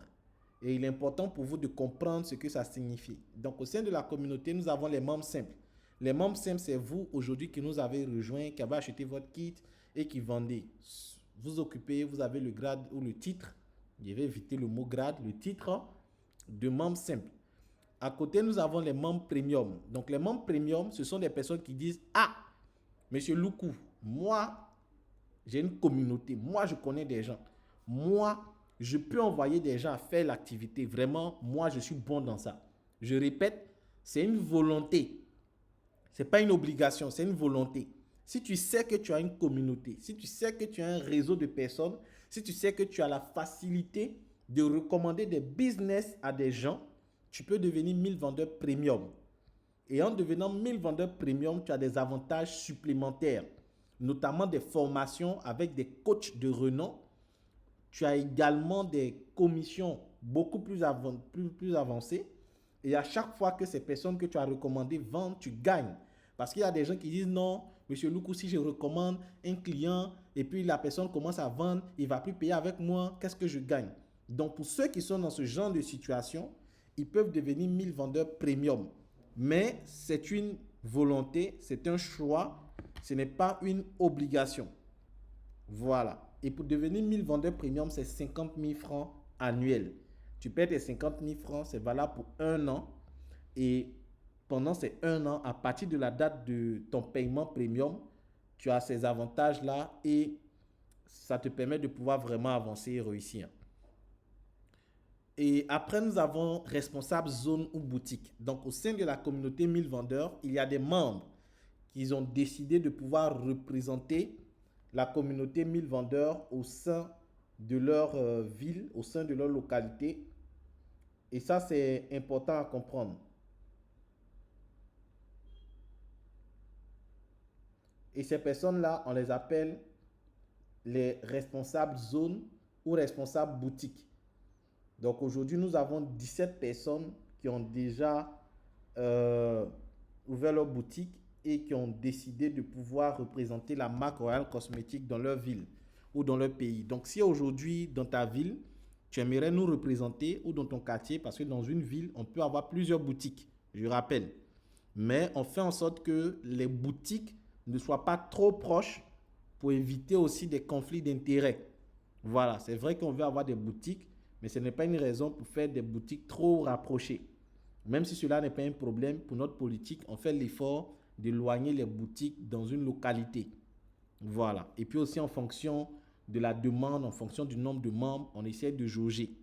Speaker 1: Et il est important pour vous de comprendre ce que ça signifie. Donc, au sein de la communauté, nous avons les membres simples. Les membres simples, c'est vous aujourd'hui qui nous avez rejoint, qui avez acheté votre kit et qui vendez. Vous occupez, vous avez le grade ou le titre, je vais éviter le mot grade, le titre de membre simple. À côté, nous avons les membres premium. Donc, les membres premium, ce sont des personnes qui disent, ah, monsieur Loukou, moi, j'ai une communauté. Moi, je connais des gens. Moi, je peux envoyer des gens à faire l'activité. Vraiment, moi, je suis bon dans ça. Je répète, c'est une volonté. Ce n'est pas une obligation, c'est une volonté. Si tu sais que tu as une communauté, si tu sais que tu as un réseau de personnes, si tu sais que tu as la facilité de recommander des business à des gens, tu peux devenir 1000 vendeurs premium. Et en devenant 1000 vendeurs premium, tu as des avantages supplémentaires, notamment des formations avec des coachs de renom. Tu as également des commissions beaucoup plus avancées. Et à chaque fois que ces personnes que tu as recommandées vendent, tu gagnes. Parce qu'il y a des gens qui disent non, monsieur Loukou, si je recommande un client et puis la personne commence à vendre, il ne va plus payer avec moi, qu'est-ce que je gagne? Donc pour ceux qui sont dans ce genre de situation, ils peuvent devenir 1000 vendeurs premium. Mais c'est une volonté, c'est un choix, ce n'est pas une obligation. Voilà. Et pour devenir 1000 vendeurs premium, c'est 50 000 francs annuels. Tu paies tes 50 000 francs, c'est valable pour 1 an. Et pendant ces 1 an, à partir de la date de ton paiement premium, tu as ces avantages-là et ça te permet de pouvoir vraiment avancer et réussir. Et après, nous avons responsable zone ou boutique. Donc, au sein de la communauté 1000 vendeurs, il y a des membres qui ont décidé de pouvoir représenter la communauté 1000 vendeurs au sein de leur ville, au sein de leur localité. Et ça, c'est important à comprendre. Et ces personnes-là, on les appelle les responsables zone ou responsables boutique. Donc aujourd'hui, nous avons 17 personnes qui ont déjà euh, ouvert leur boutique et qui ont décidé de pouvoir représenter la marque Royal Cosmétique dans leur ville ou dans leur pays. Donc si aujourd'hui, dans ta ville, tu aimerais nous représenter ou dans ton quartier, parce que dans une ville, on peut avoir plusieurs boutiques, je rappelle. Mais on fait en sorte que les boutiques ne soient pas trop proches pour éviter aussi des conflits d'intérêts. Voilà, c'est vrai qu'on veut avoir des boutiques, mais ce n'est pas une raison pour faire des boutiques trop rapprochées. Même si cela n'est pas un problème, pour notre politique, on fait l'effort d'éloigner les boutiques dans une localité. Voilà. Et puis aussi en fonction de la demande, en fonction du nombre de membres, on essaie de jauger.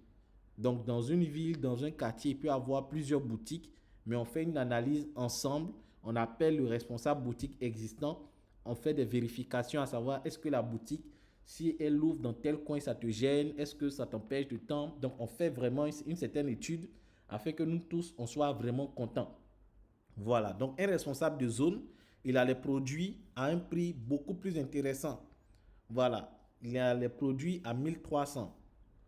Speaker 1: Donc dans une ville, dans un quartier, il peut y avoir plusieurs boutiques, mais on fait une analyse ensemble. On appelle le responsable boutique existant. On fait des vérifications à savoir est-ce que la boutique, si elle ouvre dans tel coin, ça te gêne, est-ce que ça t'empêche de temps. Donc on fait vraiment une certaine étude afin que nous tous, on soit vraiment contents. Voilà, donc un responsable de zone, il a les produits à un prix beaucoup plus intéressant. Voilà, il a les produits à 1300.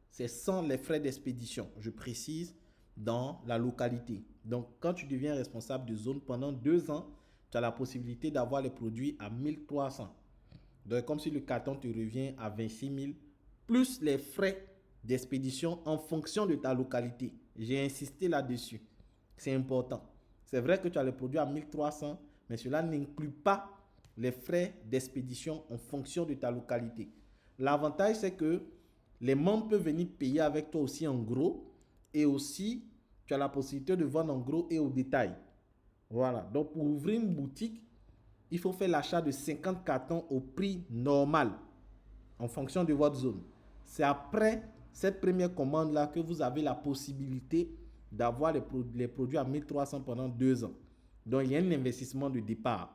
Speaker 1: C'est sans les frais d'expédition, je précise, dans la localité. Donc, quand tu deviens responsable de zone pendant 2 ans, tu as la possibilité d'avoir les produits à 1300. Donc, comme si le carton te revient à 26 000, plus les frais d'expédition en fonction de ta localité. J'ai insisté là-dessus. C'est important. C'est vrai que tu as les produits à 1300, mais cela n'inclut pas les frais d'expédition en fonction de ta localité. L'avantage, c'est que les membres peuvent venir payer avec toi aussi en gros et aussi tu as la possibilité de vendre en gros et au détail. Voilà. Donc pour ouvrir une boutique, il faut faire l'achat de 50 cartons au prix normal en fonction de votre zone. C'est après cette première commande-là que vous avez la possibilité d'avoir les produits à 1300 pendant 2 ans. Donc il y a un investissement de départ.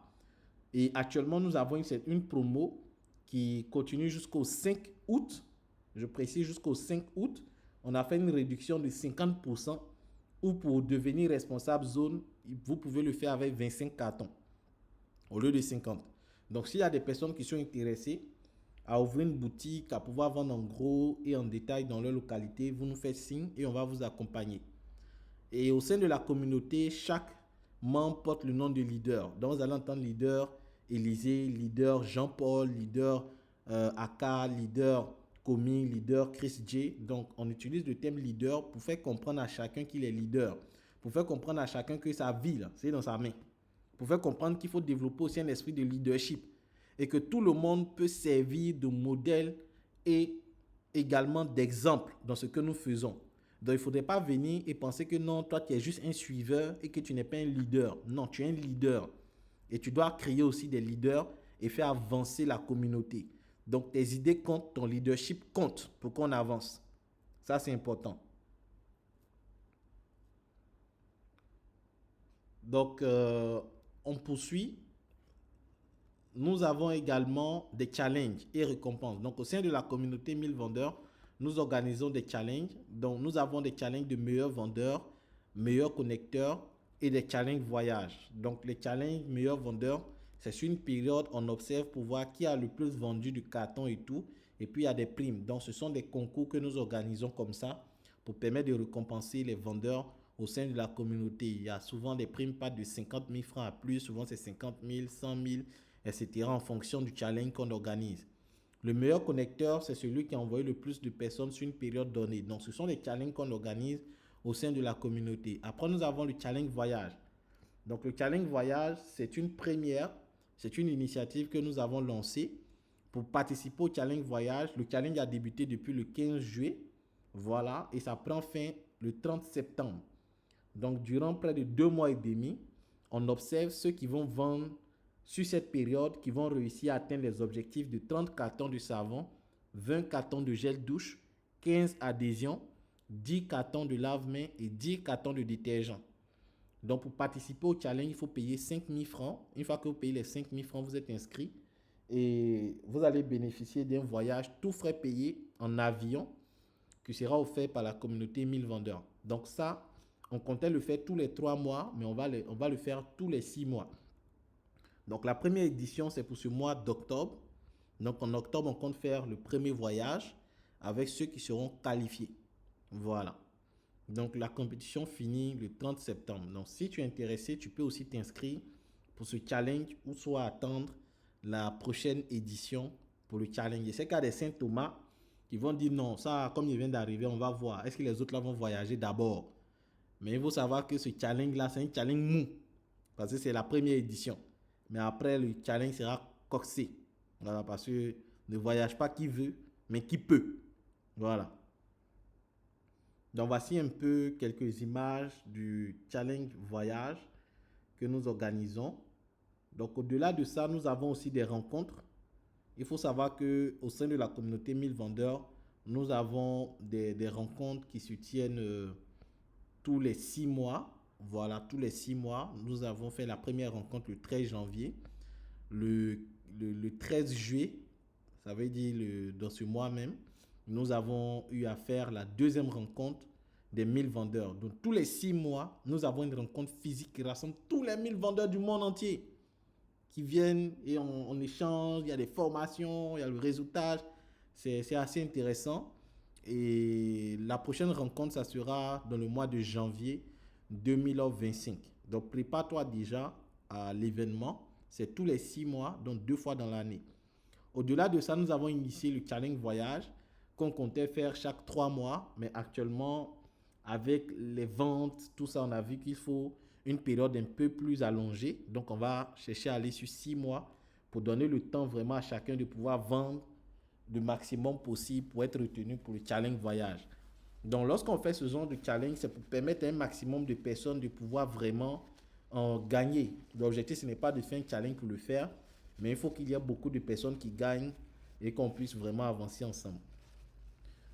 Speaker 1: Et actuellement, nous avons une promo qui continue jusqu'au 5 août. Je précise jusqu'au 5 août. On a fait une réduction de 50% ou pour devenir responsable zone, vous pouvez le faire avec 25 cartons au lieu de 50. Donc, s'il y a des personnes qui sont intéressées à ouvrir une boutique, à pouvoir vendre en gros et en détail dans leur localité, vous nous faites signe et on va vous accompagner. Et au sein de la communauté, chaque membre porte le nom de leader. Donc, vous allez entendre leader Élisée, leader Jean-Paul, leader Aka, leader Komi, leader Chris J. Donc, on utilise le thème leader pour faire comprendre à chacun qu'il est leader. Pour faire comprendre à chacun que sa vie, c'est dans sa main. Pour faire comprendre qu'il faut développer aussi un esprit de leadership. Et que tout le monde peut servir de modèle et également d'exemple dans ce que nous faisons. Donc, il ne faudrait pas venir et penser que non, toi, tu es juste un suiveur et que tu n'es pas un leader. Non, tu es un leader. Et tu dois créer aussi des leaders et faire avancer la communauté. Donc, tes idées comptent, ton leadership compte pour qu'on avance. Ça, c'est important. Donc, on poursuit. Nous avons également des challenges et récompenses. Donc, au sein de la communauté 1000 vendeurs, nous organisons des challenges. Donc, nous avons des challenges de meilleurs vendeurs, meilleurs connecteurs et des challenges voyages. Donc, les challenges meilleurs vendeurs, c'est sur une période, on observe pour voir qui a le plus vendu du carton et tout. Et puis, il y a des primes. Donc, ce sont des concours que nous organisons comme ça pour permettre de récompenser les vendeurs au sein de la communauté. Il y a souvent des primes, pas de 50 000 francs à plus. Souvent, c'est 50 000, 100 000, etc. en fonction du challenge qu'on organise. Le meilleur connecteur, c'est celui qui a envoyé le plus de personnes sur une période donnée. Donc, ce sont les challenges qu'on organise au sein de la communauté. Après, nous avons le challenge voyage. Donc, le challenge voyage, c'est une première, c'est une initiative que nous avons lancée pour participer au challenge voyage. Le challenge a débuté depuis le 15 juillet. Voilà, et ça prend fin le 30 septembre. Donc, durant près de 2 mois et demi, on observe ceux qui vont vendre sur cette période, qui vont réussir à atteindre les objectifs de 30 cartons de savon, 20 cartons de gel douche, 15 adhésions, 10 cartons de lave-mains et 10 cartons de détergent. Donc, pour participer au challenge, il faut payer 5 000 francs. Une fois que vous payez les 5 000 francs, vous êtes inscrit et vous allez bénéficier d'un voyage tout frais payé en avion qui sera offert par la communauté 1000 vendeurs. Donc ça, on comptait le faire tous les 3 mois, mais on va le faire tous les 6 mois. Donc la première édition, c'est pour ce mois d'octobre. Donc en octobre, on compte faire le premier voyage avec ceux qui seront qualifiés. Voilà. Donc la compétition finit le 30 septembre. Donc si tu es intéressé, tu peux aussi t'inscrire pour ce challenge ou soit attendre la prochaine édition pour le challenge. C'est qu'il y a des Saint-Thomas qui vont dire non, ça comme il vient d'arriver, on va voir. Est-ce que les autres là vont voyager d'abord? Mais il faut savoir que ce challenge là, c'est un challenge mou. Parce que c'est la première édition. Mais après, le challenge sera corsé. Voilà, parce que ne voyage pas qui veut, mais qui peut. Voilà. Donc voici un peu quelques images du challenge voyage que nous organisons. Donc au-delà de ça, nous avons aussi des rencontres. Il faut savoir qu'au sein de la communauté 1000 vendeurs, nous avons des rencontres qui se tiennent tous les 6 mois. Voilà, tous les 6 mois. Nous avons fait la première rencontre le 13 janvier. Le 13 juillet, ça veut dire dans ce mois même, nous avons eu à faire la deuxième rencontre des 1000 vendeurs. Donc tous les 6 mois, nous avons une rencontre physique qui rassemble tous les 1000 vendeurs du monde entier qui viennent et on échange, il y a des formations, il y a le réseautage. C'est assez intéressant. Et la prochaine rencontre, ça sera dans le mois de janvier 2025. Donc prépare-toi déjà à l'événement. C'est tous les 6 mois, donc 2 fois dans l'année. Au-delà de ça, nous avons initié le challenge voyage qu'on comptait faire chaque 3 mois. Mais actuellement, avec les ventes, tout ça, on a vu qu'il faut une période un peu plus allongée. Donc, on va chercher à aller sur 6 mois pour donner le temps vraiment à chacun de pouvoir vendre le maximum possible pour être retenu pour le challenge voyage. Donc, lorsqu'on fait ce genre de challenge, c'est pour permettre à un maximum de personnes de pouvoir vraiment en gagner. L'objectif, ce n'est pas de faire un challenge pour le faire, mais il faut qu'il y ait beaucoup de personnes qui gagnent et qu'on puisse vraiment avancer ensemble.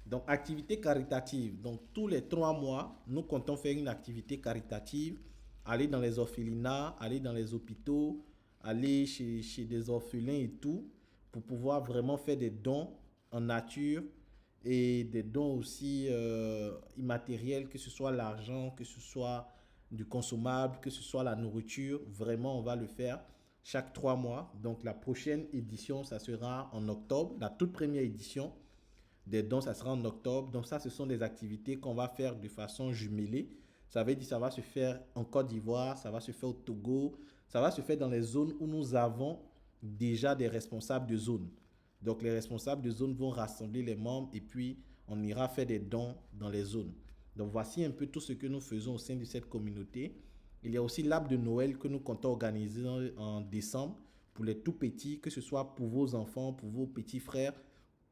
Speaker 1: Donc, activité caritative. Donc, tous les 3 mois, nous comptons faire une activité caritative, aller dans les orphelinats, aller dans les hôpitaux, aller chez des orphelins et tout, pour pouvoir vraiment faire des dons en nature et des dons aussi immatériels, que ce soit l'argent, que ce soit du consommable, que ce soit la nourriture. Vraiment, on va le faire chaque 3 mois. Donc, la prochaine édition, ça sera en octobre, la toute première édition des dons, ça sera en octobre. Donc ça, ce sont des activités qu'on va faire de façon jumelée. Ça veut dire que ça va se faire en Côte d'Ivoire, ça va se faire au Togo, ça va se faire dans les zones où nous avons déjà des responsables de zone. Donc les responsables de zone vont rassembler les membres et puis on ira faire des dons dans les zones. Donc voici un peu tout ce que nous faisons au sein de cette communauté. Il y a aussi l'arbre de Noël que nous comptons organiser en décembre pour les tout petits, que ce soit pour vos enfants, pour vos petits frères,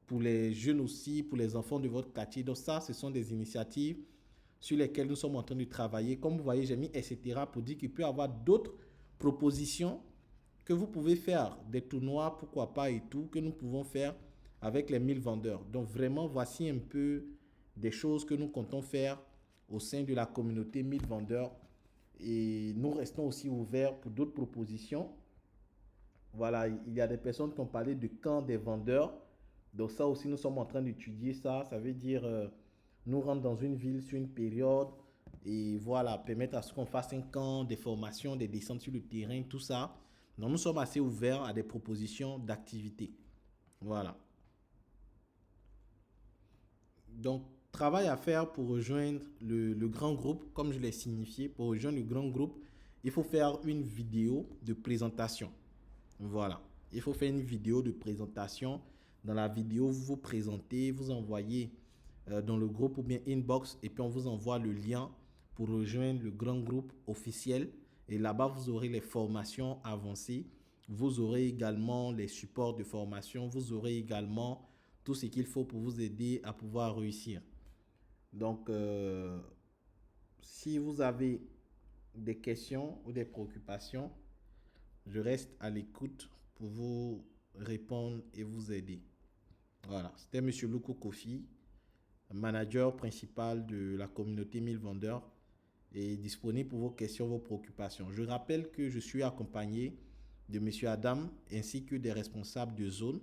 Speaker 1: pour les jeunes aussi, pour les enfants de votre quartier. Donc ça, ce sont des initiatives sur lesquelles nous sommes en train de travailler. Comme vous voyez, j'ai mis etc. pour dire qu'il peut y avoir d'autres propositions que vous pouvez faire, des tournois, pourquoi pas et tout, que nous pouvons faire avec les 1000 vendeurs. Donc vraiment, voici un peu des choses que nous comptons faire au sein de la communauté 1000 vendeurs. Et nous restons aussi ouverts pour d'autres propositions. Voilà, il y a des personnes qui ont parlé de camp des vendeurs. Donc ça aussi, nous sommes en train d'étudier ça. Ça veut dire, nous rendre dans une ville sur une période et voilà, permettre à ce qu'on fasse un camp, des formations, des descentes sur le terrain, tout ça. Donc nous sommes assez ouverts à des propositions d'activités. Voilà. Donc, travail à faire pour rejoindre le grand groupe, comme je l'ai signifié, pour rejoindre le grand groupe, il faut faire une vidéo de présentation. Voilà. Il faut faire une vidéo de présentation. Dans la vidéo, vous vous présentez, vous envoyez dans le groupe ou bien inbox et puis on vous envoie le lien pour rejoindre le grand groupe officiel. Et là-bas, vous aurez les formations avancées. Vous aurez également les supports de formation. Vous aurez également tout ce qu'il faut pour vous aider à pouvoir réussir. Donc, si vous avez des questions ou des préoccupations, je reste à l'écoute pour vous répondre et vous aider. Voilà, c'était M. Luku Kofi, manager principal de la communauté 1000 vendeurs et disponible pour vos questions, vos préoccupations. Je rappelle que je suis accompagné de M. Adam ainsi que des responsables de zone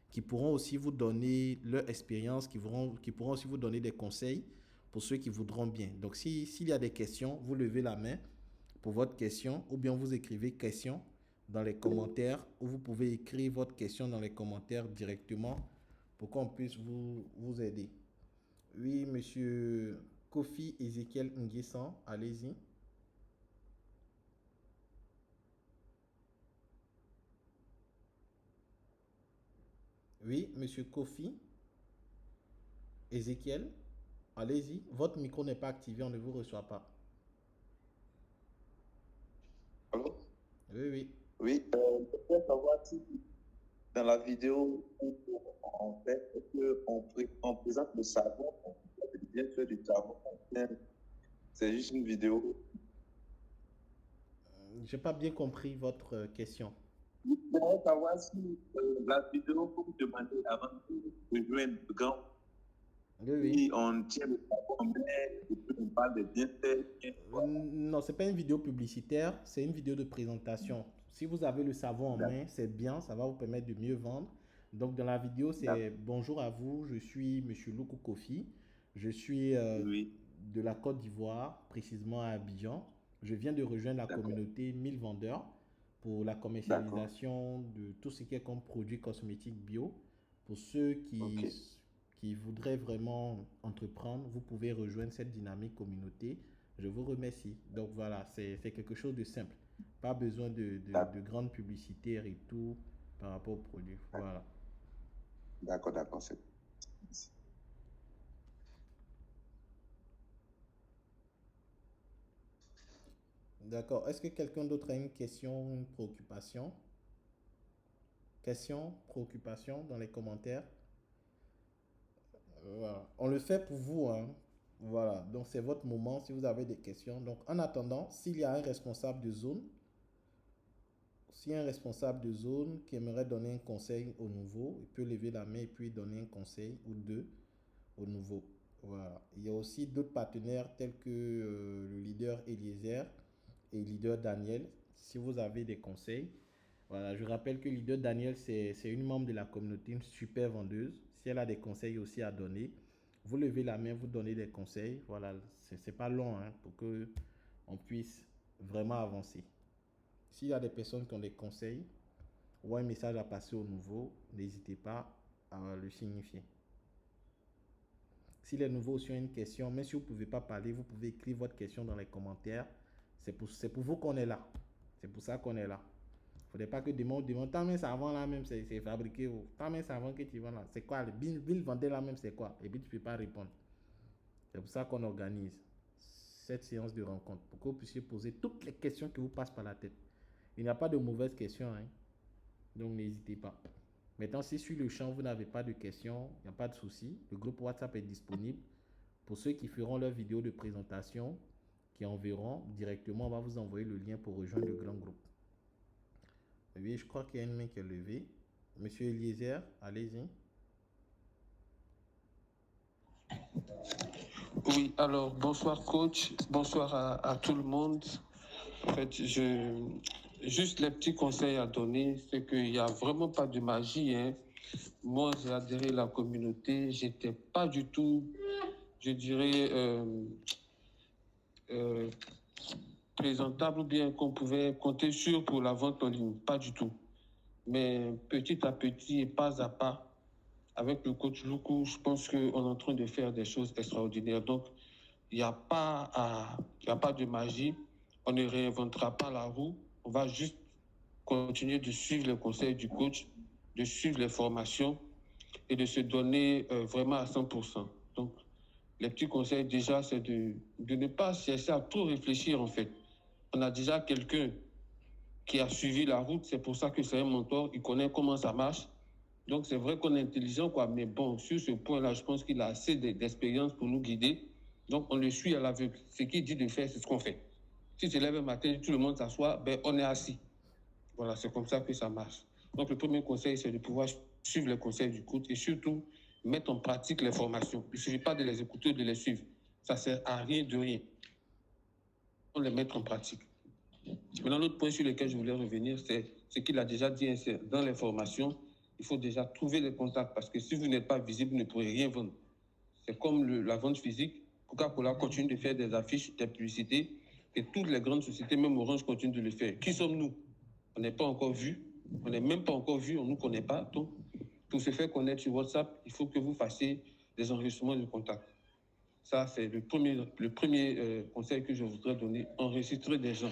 Speaker 1: qui pourront aussi vous donner leur expérience, qui pourront aussi vous donner des conseils pour ceux qui voudront bien. Donc, s'il y a des questions, vous levez la main pour votre question ou bien vous écrivez question dans les commentaires ou vous pouvez écrire votre question dans les commentaires directement pour qu'on puisse vous aider. Oui, monsieur Kofi Ezekiel Nguessan, allez-y. Oui, monsieur Kofi Ezekiel, allez-y. Votre micro n'est pas activé, on ne vous reçoit pas.
Speaker 2: Allô?
Speaker 1: Oui, oui.
Speaker 2: Oui, je voudrais savoir si dans la vidéo, en fait, on présente le savon, on bien faire du savon, c'est juste une vidéo.
Speaker 1: J'ai pas bien compris votre question.
Speaker 2: Je voudrais savoir si la vidéo, vous me demandez avant de rejoindre le grand,
Speaker 1: Oui, oui.
Speaker 2: si on tient le savon en main, et puis on parle des bienfaits.
Speaker 1: Non, c'est pas une vidéo publicitaire, c'est une vidéo de présentation. Si vous avez le savon en main, c'est bien, ça va vous permettre de mieux vendre. Donc, dans la vidéo, c'est bonjour à vous, je suis Monsieur Luku Kofi. Je suis
Speaker 2: Oui,
Speaker 1: de la Côte d'Ivoire, précisément à Abidjan. Je viens de rejoindre la
Speaker 2: d'accord,
Speaker 1: communauté 1000 vendeurs pour la
Speaker 2: d'accord,
Speaker 1: commercialisation de tout ce qui est comme produits cosmétiques bio. Pour ceux
Speaker 2: ok,
Speaker 1: qui voudraient vraiment entreprendre, vous pouvez rejoindre cette dynamique communauté. Je vous remercie. Donc voilà, c'est quelque chose de simple. Pas besoin de
Speaker 2: d'accord,
Speaker 1: grandes publicitaires et tout par rapport aux produits. Voilà.
Speaker 2: d'accord, d'accord, c'est
Speaker 1: D'accord. Est-ce que quelqu'un d'autre a une question, une préoccupation? Question, préoccupation dans les commentaires? Voilà. On le fait pour vous, hein. Voilà. Donc c'est votre moment si vous avez des questions. Donc en attendant, s'il y a un responsable de zone, s'il y a un responsable de zone qui aimerait donner un conseil au nouveau, il peut lever la main et puis donner un conseil ou deux au nouveau. Voilà. Il y a aussi d'autres partenaires tels que le leader Eliezer et le leader Daniel. Si vous avez des conseils, voilà, je rappelle que leader Daniel, c'est une membre de la communauté, une super vendeuse. Si elle a des conseils aussi à donner, vous levez la main, vous donnez des conseils. Voilà, c'est pas long hein, pour que on puisse vraiment avancer. S'il y a des personnes qui ont des conseils ou un message à passer au nouveau, n'hésitez pas à le signifier. Si les nouveaux ont une question, même si vous ne pouvez pas parler, vous pouvez écrire votre question dans les commentaires. C'est pour vous qu'on est là. C'est pour ça qu'on est là. Il ne faudrait pas que demain on demande, ta main savon là même, c'est fabriqué où? Ta main savon que tu vends là, c'est quoi? Le Bill vendait là même, c'est quoi? Et puis tu ne peux pas répondre. C'est pour ça qu'on organise cette séance de rencontre, pour que vous puissiez poser toutes les questions qui vous passent par la tête. Il n'y a pas de mauvaises questions, hein. Donc n'hésitez pas. Maintenant, si sur le champ, vous n'avez pas de questions, il n'y a pas de souci. Le groupe WhatsApp est disponible. Pour ceux qui feront leur vidéo de présentation, qui enverront directement, on va vous envoyer le lien pour rejoindre le grand groupe. Oui, je crois qu'il y a une main qui est levée. Monsieur Eliezer, allez-y.
Speaker 3: Oui, alors bonsoir coach, bonsoir à tout le monde. En fait, juste les petits conseils à donner, c'est qu'il n'y a vraiment pas de magie, hein. Moi, j'ai adhéré à la communauté, j'étais pas du tout, je dirais, euh, présentable ou bien qu'on pouvait compter sur pour la vente en ligne, pas du tout. Mais petit à petit et pas à pas, avec le coach Luku, je pense qu'on est en train de faire des choses extraordinaires. Donc, il n'y a y a pas de magie. On ne réinventera pas la roue. On va juste continuer de suivre les conseils du coach, de suivre les formations et de se donner vraiment à 100%. Donc, les petits conseils déjà, c'est de ne pas chercher à trop réfléchir en fait. On a déjà quelqu'un qui a suivi la route, c'est pour ça que c'est un mentor, il connaît comment ça marche. Donc c'est vrai qu'on est intelligent, quoi, mais bon, sur ce point-là, je pense qu'il a assez d'expérience pour nous guider. Donc on le suit à l'aveugle. Ce qu'il dit de faire, c'est ce qu'on fait. Si tu lèves un matin, tout le monde s'assoit, ben on est assis. Voilà, c'est comme ça que ça marche. Donc le premier conseil, c'est de pouvoir suivre les conseils du coach et surtout mettre en pratique les formations. Il ne suffit pas de les écouter, de les suivre. Ça ne sert à rien de rien. On les mettre en pratique. Maintenant, l'autre point sur lequel je voulais revenir, c'est ce qu'il a déjà dit, c'est dans les formations, il faut déjà trouver les contacts parce que si vous n'êtes pas visible, vous ne pourrez rien vendre. C'est comme la vente physique. Coca-Cola continue de faire des affiches, des publicités et toutes les grandes sociétés, même Orange, continuent de le faire. Qui sommes-nous? On n'est pas encore vu. On n'est même pas encore vu, on ne nous connaît pas. Donc, pour se faire connaître sur WhatsApp, il faut que vous fassiez des enregistrements de contact. Ça, c'est le premier conseil que je voudrais donner. Enregistrer des gens.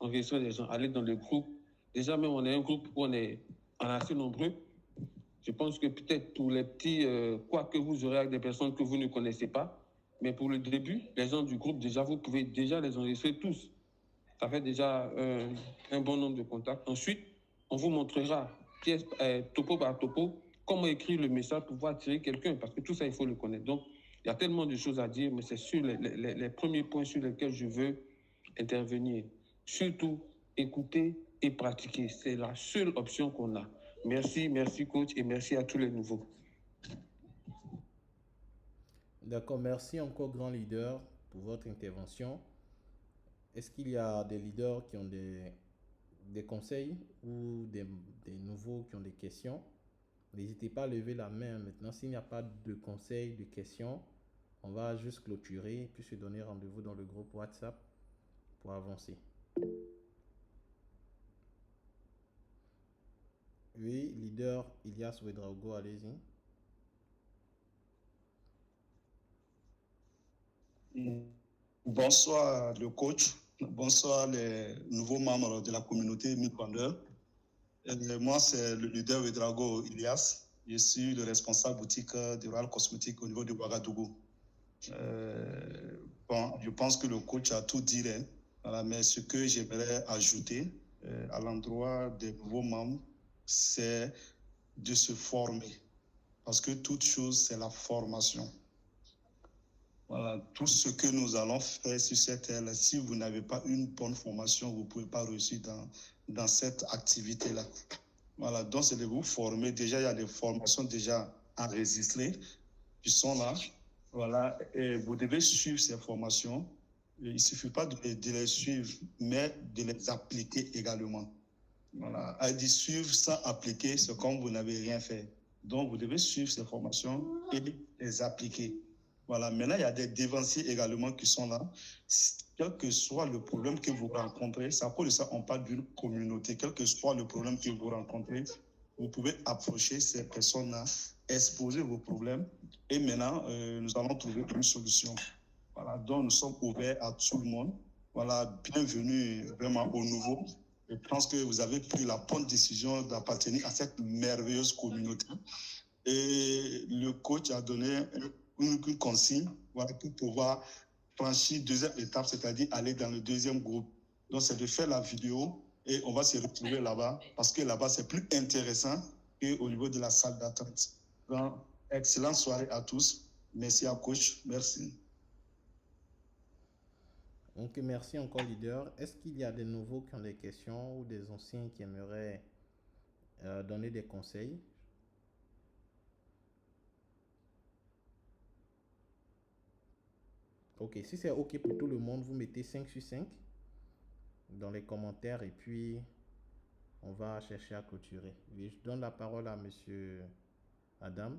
Speaker 3: Enregistrer des gens. Aller dans le groupe. Déjà, même on est un groupe où on est assez nombreux. Je pense que peut-être pour les petits, quoi que vous aurez avec des personnes que vous ne connaissez pas, mais pour le début, les gens du groupe, déjà, vous pouvez déjà les enregistrer tous. Ça fait déjà un bon nombre de contacts. Ensuite, on vous montrera pièce, topo par topo comment écrire le message pour pouvoir attirer quelqu'un, parce que tout ça, il faut le connaître. Donc, il y a tellement de choses à dire, mais c'est sur les premiers points sur lesquels je veux intervenir. Surtout, écouter et pratiquer. C'est la seule option qu'on a. Merci coach et merci à tous les nouveaux.
Speaker 1: D'accord, merci encore grand leader pour votre intervention. Est-ce qu'il y a des leaders qui ont des conseils ou des nouveaux qui ont des questions? N'hésitez pas à lever la main maintenant. S'il n'y a pas de conseils, de questions, on va juste clôturer puis se donner rendez-vous dans le groupe WhatsApp pour avancer. Oui, leader Ilias Ouedraogo, allez-y.
Speaker 4: Bonsoir le coach, bonsoir les nouveaux membres de la communauté Milpandeur. Moi, c'est le leader Ouedraogo Ilias. Je suis le responsable boutique de Royal Cosmétique au niveau de Ouagadougou. Bon, je pense que le coach a tout dit, hein. Voilà, mais ce que j'aimerais ajouter à l'endroit des nouveaux membres, c'est de se former. Parce que toute chose, c'est la formation. Voilà, tout ce que nous allons faire sur cette terre, si vous n'avez pas une bonne formation, vous ne pouvez pas réussir dans cette activité-là. Voilà, donc c'est de vous former. Déjà, il y a des formations déjà enregistrées qui sont là. Voilà, et vous devez suivre ces formations. Il ne suffit pas de les suivre, mais de les appliquer également. Voilà, à dire suivre sans appliquer, c'est comme vous n'avez rien fait. Donc, vous devez suivre ces formations et les appliquer. Voilà, maintenant, il y a des dévanciers également qui sont là. Quel que soit le problème que vous rencontrez, c'est à cause de ça on parle d'une communauté. Quel que soit le problème que vous rencontrez, vous pouvez approcher ces personnes-là, exposer vos problèmes et maintenant, nous allons trouver une solution. Voilà, donc nous sommes ouverts à tout le monde. Voilà, bienvenue vraiment aux nouveaux. Je pense que vous avez pris la bonne décision d'appartenir à cette merveilleuse communauté. Et le coach a donné une consigne, voilà, pour pouvoir franchir deuxième étape, c'est-à-dire aller dans le deuxième groupe. Donc, c'est de faire la vidéo et on va se retrouver là-bas parce que là-bas, c'est plus intéressant qu'au niveau de la salle d'attente. Donc, excellente soirée à tous. Merci à coach. Merci.
Speaker 1: Donc, merci encore, leader. Est-ce qu'il y a des nouveaux qui ont des questions ou des anciens qui aimeraient donner des conseils? Ok, si c'est ok pour tout le monde, vous mettez 5 sur 5 dans les commentaires et puis on va chercher à clôturer. Je donne la parole à monsieur Adam.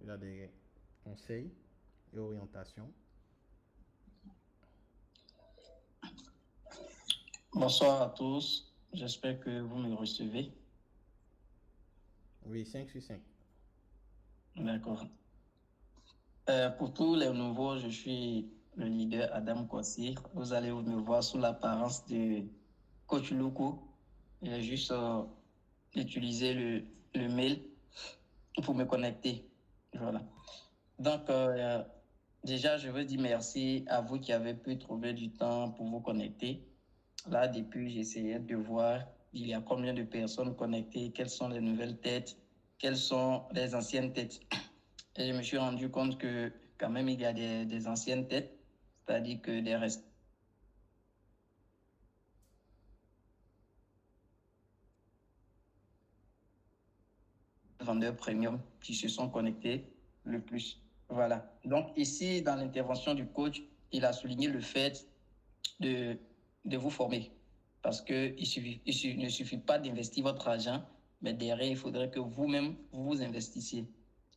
Speaker 1: Il a des conseils et orientations.
Speaker 5: Bonsoir à tous. J'espère que vous me recevez.
Speaker 1: Oui, 5 sur 5.
Speaker 5: D'accord. Pour tous les nouveaux, je suis le leader Adam Kwasi. Vous allez me voir sous l'apparence de Coach Luku. J'ai juste utilisé le mail pour me connecter. Voilà. Donc, déjà, je veux dire merci à vous qui avez pu trouver du temps pour vous connecter. Là, depuis, j'essayais de voir il y a combien de personnes connectées, quelles sont les nouvelles têtes, quelles sont les anciennes têtes. Et je me suis rendu compte que quand même, il y a des anciennes têtes, c'est-à-dire que des restes. Vendeurs premium qui se sont connectés le plus. Voilà. Donc ici, dans l'intervention du coach, il a souligné le fait de vous former. Parce qu'il ne suffit pas d'investir votre argent, mais derrière, il faudrait que vous-même, vous investissiez.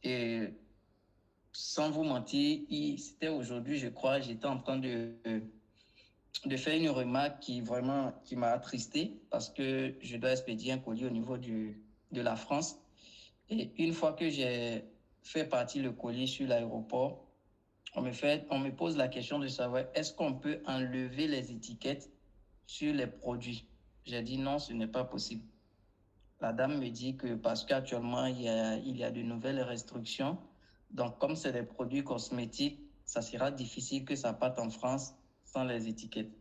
Speaker 5: Et sans vous mentir, c'était aujourd'hui, je crois, j'étais en train de faire une remarque qui m'a attristé parce que je dois expédier un colis au niveau de la France. Et une fois que j'ai fait partir le colis sur l'aéroport, on me pose la question de savoir est-ce qu'on peut enlever les étiquettes sur les produits. J'ai dit non, ce n'est pas possible. La dame me dit que parce qu'actuellement, il y a de nouvelles restrictions. Donc, comme c'est des produits cosmétiques, ça sera difficile que ça parte en France sans les étiquettes.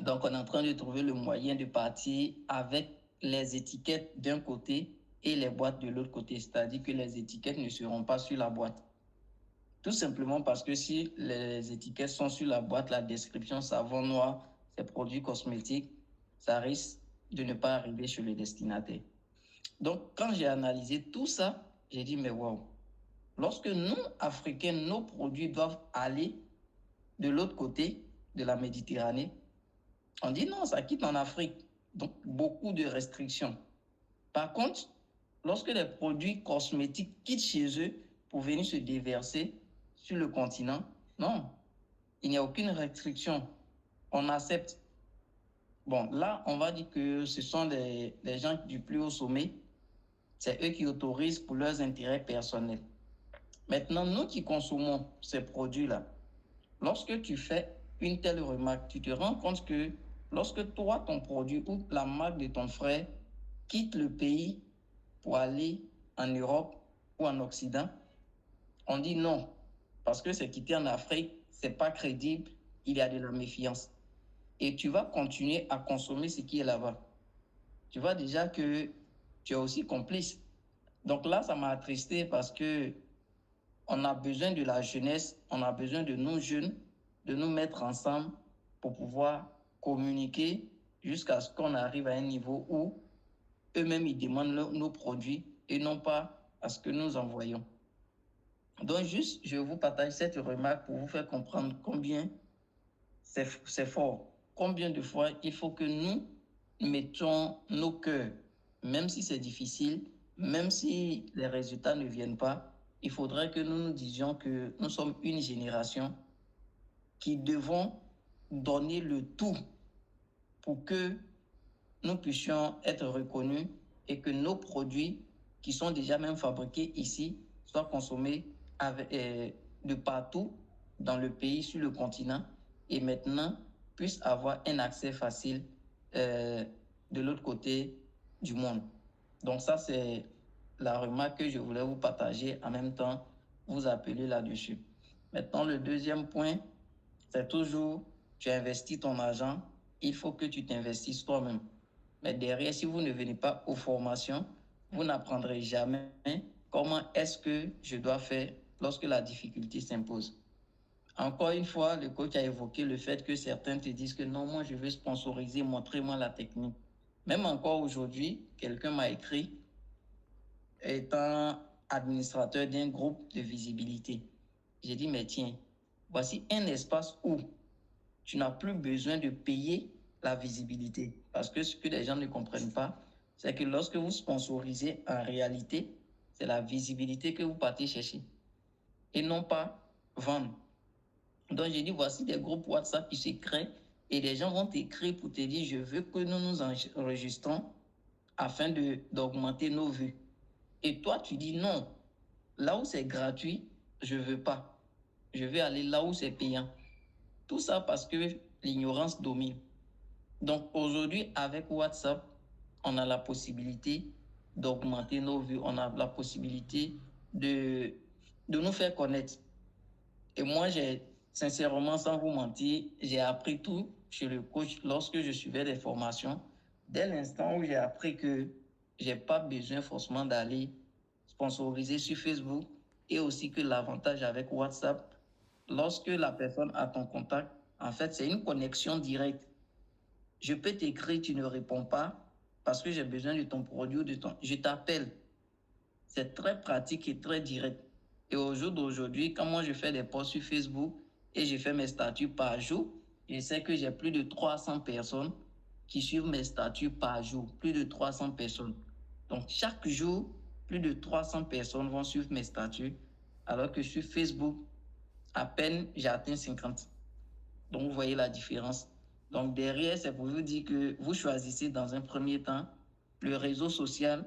Speaker 5: Donc, on est en train de trouver le moyen de partir avec les étiquettes d'un côté et les boîtes de l'autre côté. C'est-à-dire que les étiquettes ne seront pas sur la boîte. Tout simplement parce que si les étiquettes sont sur la boîte, la description savon noir, ces produits cosmétiques, ça risque de ne pas arriver chez le destinataire. Donc, quand j'ai analysé tout ça, j'ai dit, mais wow, lorsque nous, Africains, nos produits doivent aller de l'autre côté de la Méditerranée, on dit non, ça quitte en Afrique. Donc, beaucoup de restrictions. Par contre, lorsque les produits cosmétiques quittent chez eux pour venir se déverser sur le continent, non, il n'y a aucune restriction. On accepte. Bon, là, on va dire que ce sont les gens du plus haut sommet. C'est eux qui autorisent pour leurs intérêts personnels. Maintenant, nous qui consommons ces produits-là, lorsque tu fais une telle remarque, tu te rends compte que lorsque toi, ton produit ou la marque de ton frère quitte le pays pour aller en Europe ou en Occident, on dit non, parce que c'est quitté en Afrique, c'est pas crédible, il y a de la méfiance. Et tu vas continuer à consommer ce qui est là-bas. Tu vois déjà que tu es aussi complice. Donc là, ça m'a attristé parce que on a besoin de la jeunesse, on a besoin de nos jeunes, de nous mettre ensemble pour pouvoir communiquer jusqu'à ce qu'on arrive à un niveau où eux-mêmes, ils demandent nos produits et non pas à ce que nous envoyons. Donc juste, je vous partage cette remarque pour vous faire comprendre combien c'est fort. Combien de fois il faut que nous mettions nos cœurs, même si c'est difficile, même si les résultats ne viennent pas, il faudrait que nous nous disions que nous sommes une génération qui devons donner le tout pour que nous puissions être reconnus et que nos produits qui sont déjà même fabriqués ici soient consommés de partout dans le pays, sur le continent, et maintenant puissent avoir un accès facile de l'autre côté du monde. Donc ça, c'est la remarque que je voulais vous partager, en même temps vous appeler là-dessus. Maintenant, le deuxième point, c'est toujours, tu investis ton argent, il faut que tu t'investisses toi-même. Mais derrière, si vous ne venez pas aux formations, vous n'apprendrez jamais comment est-ce que je dois faire lorsque la difficulté s'impose. Encore une fois, le coach a évoqué le fait que certains te disent que non, moi je veux sponsoriser, montrez-moi la technique. Même encore aujourd'hui, quelqu'un m'a écrit étant administrateur d'un groupe de visibilité. J'ai dit, mais tiens, voici un espace où tu n'as plus besoin de payer la visibilité. Parce que ce que les gens ne comprennent pas, c'est que lorsque vous sponsorisez, en réalité, c'est la visibilité que vous partez chercher et non pas vendre. Donc, j'ai dit, voici des groupes WhatsApp qui se créent et les gens vont t'écrire pour te dire, je veux que nous nous enregistrons afin d'augmenter nos vues. Et toi, tu dis non. Là où c'est gratuit, je ne veux pas. Je veux aller là où c'est payant. Tout ça parce que l'ignorance domine. Donc aujourd'hui, avec WhatsApp, on a la possibilité d'augmenter nos vues. On a la possibilité de nous faire connaître. Et moi, sincèrement, sans vous mentir, j'ai appris tout chez le coach lorsque je suivais des formations. Dès l'instant où j'ai appris que je n'ai pas besoin forcément d'aller sponsoriser sur Facebook et aussi que l'avantage avec WhatsApp, lorsque la personne a ton contact, en fait, c'est une connexion directe. Je peux t'écrire, tu ne réponds pas parce que j'ai besoin de ton produit ou de ton... Je t'appelle. C'est très pratique et très direct. Et au jour d'aujourd'hui, quand moi je fais des posts sur Facebook et je fais mes statuts par jour, je sais que j'ai plus de 300 personnes qui suivent mes statuts par jour. Plus de 300 personnes. Donc chaque jour, plus de 300 personnes vont suivre mes statuts, alors que sur Facebook, à peine j'ai atteint 50. Donc, vous voyez la différence. Donc, derrière, c'est pour vous dire que vous choisissez dans un premier temps le réseau social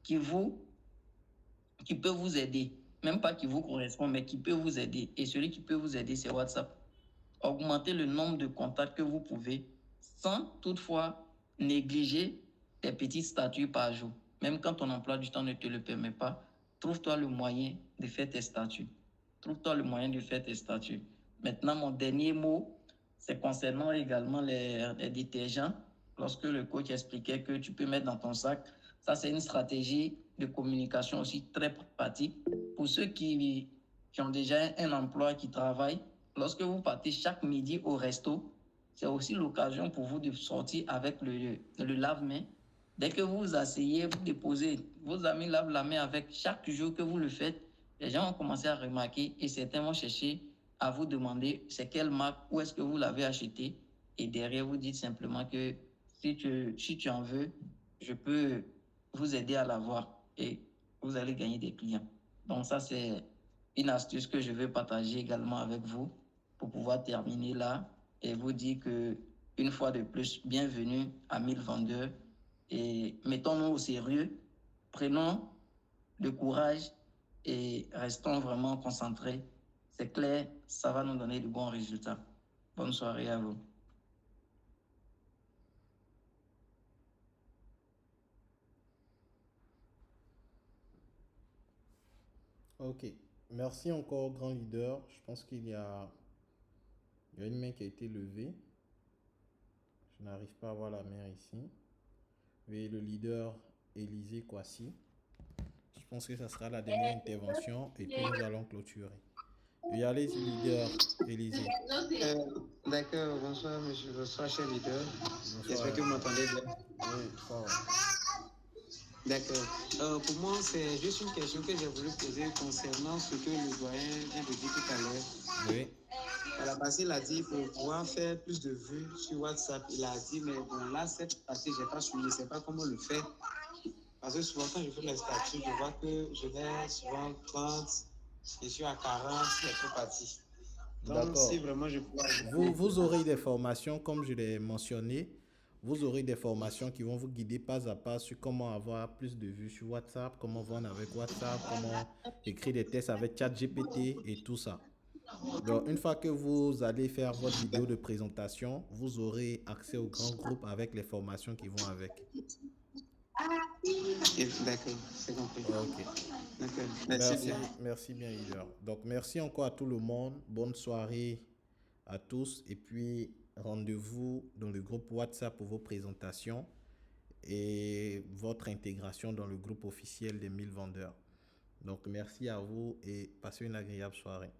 Speaker 5: qui peut vous aider. Même pas qui vous correspond, mais qui peut vous aider. Et celui qui peut vous aider, c'est WhatsApp. Augmentez le nombre de contacts que vous pouvez sans toutefois négliger tes petits statuts par jour. Même quand ton emploi du temps ne te le permet pas, trouve-toi le moyen de faire tes statuts. Trouve-toi le moyen de faire tes statuts. Maintenant, mon dernier mot, c'est concernant également les détergents. Lorsque le coach expliquait que tu peux mettre dans ton sac, ça c'est une stratégie de communication aussi très pratique. Pour ceux qui ont déjà un emploi, qui travaillent, lorsque vous partez chaque midi au resto, c'est aussi l'occasion pour vous de sortir avec le lave-main. Dès que vous vous asseyez, vous déposez, vos amis lavent la main avec. Chaque jour que vous le faites, les gens vont commencer à remarquer et certains vont chercher à vous demander c'est quelle marque, où est-ce que vous l'avez acheté. Et derrière, vous dites simplement que si tu en veux, je peux vous aider à l'avoir et vous allez gagner des clients. Donc ça, c'est une astuce que je veux partager également avec vous pour pouvoir terminer là et vous dire que une fois de plus, bienvenue à 1000 vendeurs et mettons-nous au sérieux, prenons le courage et restons vraiment concentrés. C'est clair, ça va nous donner de bons résultats. Bonne soirée à vous.
Speaker 1: Ok. Merci encore, grand leader. Je pense il y a une main qui a été levée. Je n'arrive pas à voir la main ici. Oui, le leader Élisée Kwasi. Je pense que ça sera la dernière intervention et puis nous allons clôturer. Oui, allez-y, leader Élisée.
Speaker 3: D'accord, bonsoir monsieur, bonsoir cher leader.
Speaker 1: Bonsoir.
Speaker 3: J'espère que vous m'entendez bien.
Speaker 1: Oui, fort.
Speaker 3: D'accord. Pour moi, c'est juste une question que j'ai voulu poser concernant ce que le doyen vient de dire tout à l'heure.
Speaker 1: Oui.
Speaker 3: La partie, il a dit pour pouvoir faire plus de vues sur WhatsApp. Il a dit, mais bon, là, cette partie, je n'ai pas suivi, je ne sais pas comment le faire. Parce que souvent, quand je fais les statuts, je vois que je vais souvent 30, je suis à 40, c'est trop parti. Donc, si vraiment je pouvais...
Speaker 1: Vous aurez des formations, comme je l'ai mentionné, vous aurez des formations qui vont vous guider pas à pas sur comment avoir plus de vues sur WhatsApp, comment vendre avec WhatsApp, comment écrire des tests avec ChatGPT et tout ça. Donc, une fois que vous allez faire votre vidéo de présentation, vous aurez accès au grand groupe avec les formations qui vont avec.
Speaker 3: D'accord, c'est compris.
Speaker 1: Ok.
Speaker 3: D'accord.
Speaker 1: Merci bien, leader. Donc, merci encore à tout le monde. Bonne soirée à tous. Et puis, rendez-vous dans le groupe WhatsApp pour vos présentations et votre intégration dans le groupe officiel des 1000 vendeurs. Donc, merci à vous et passez une agréable soirée.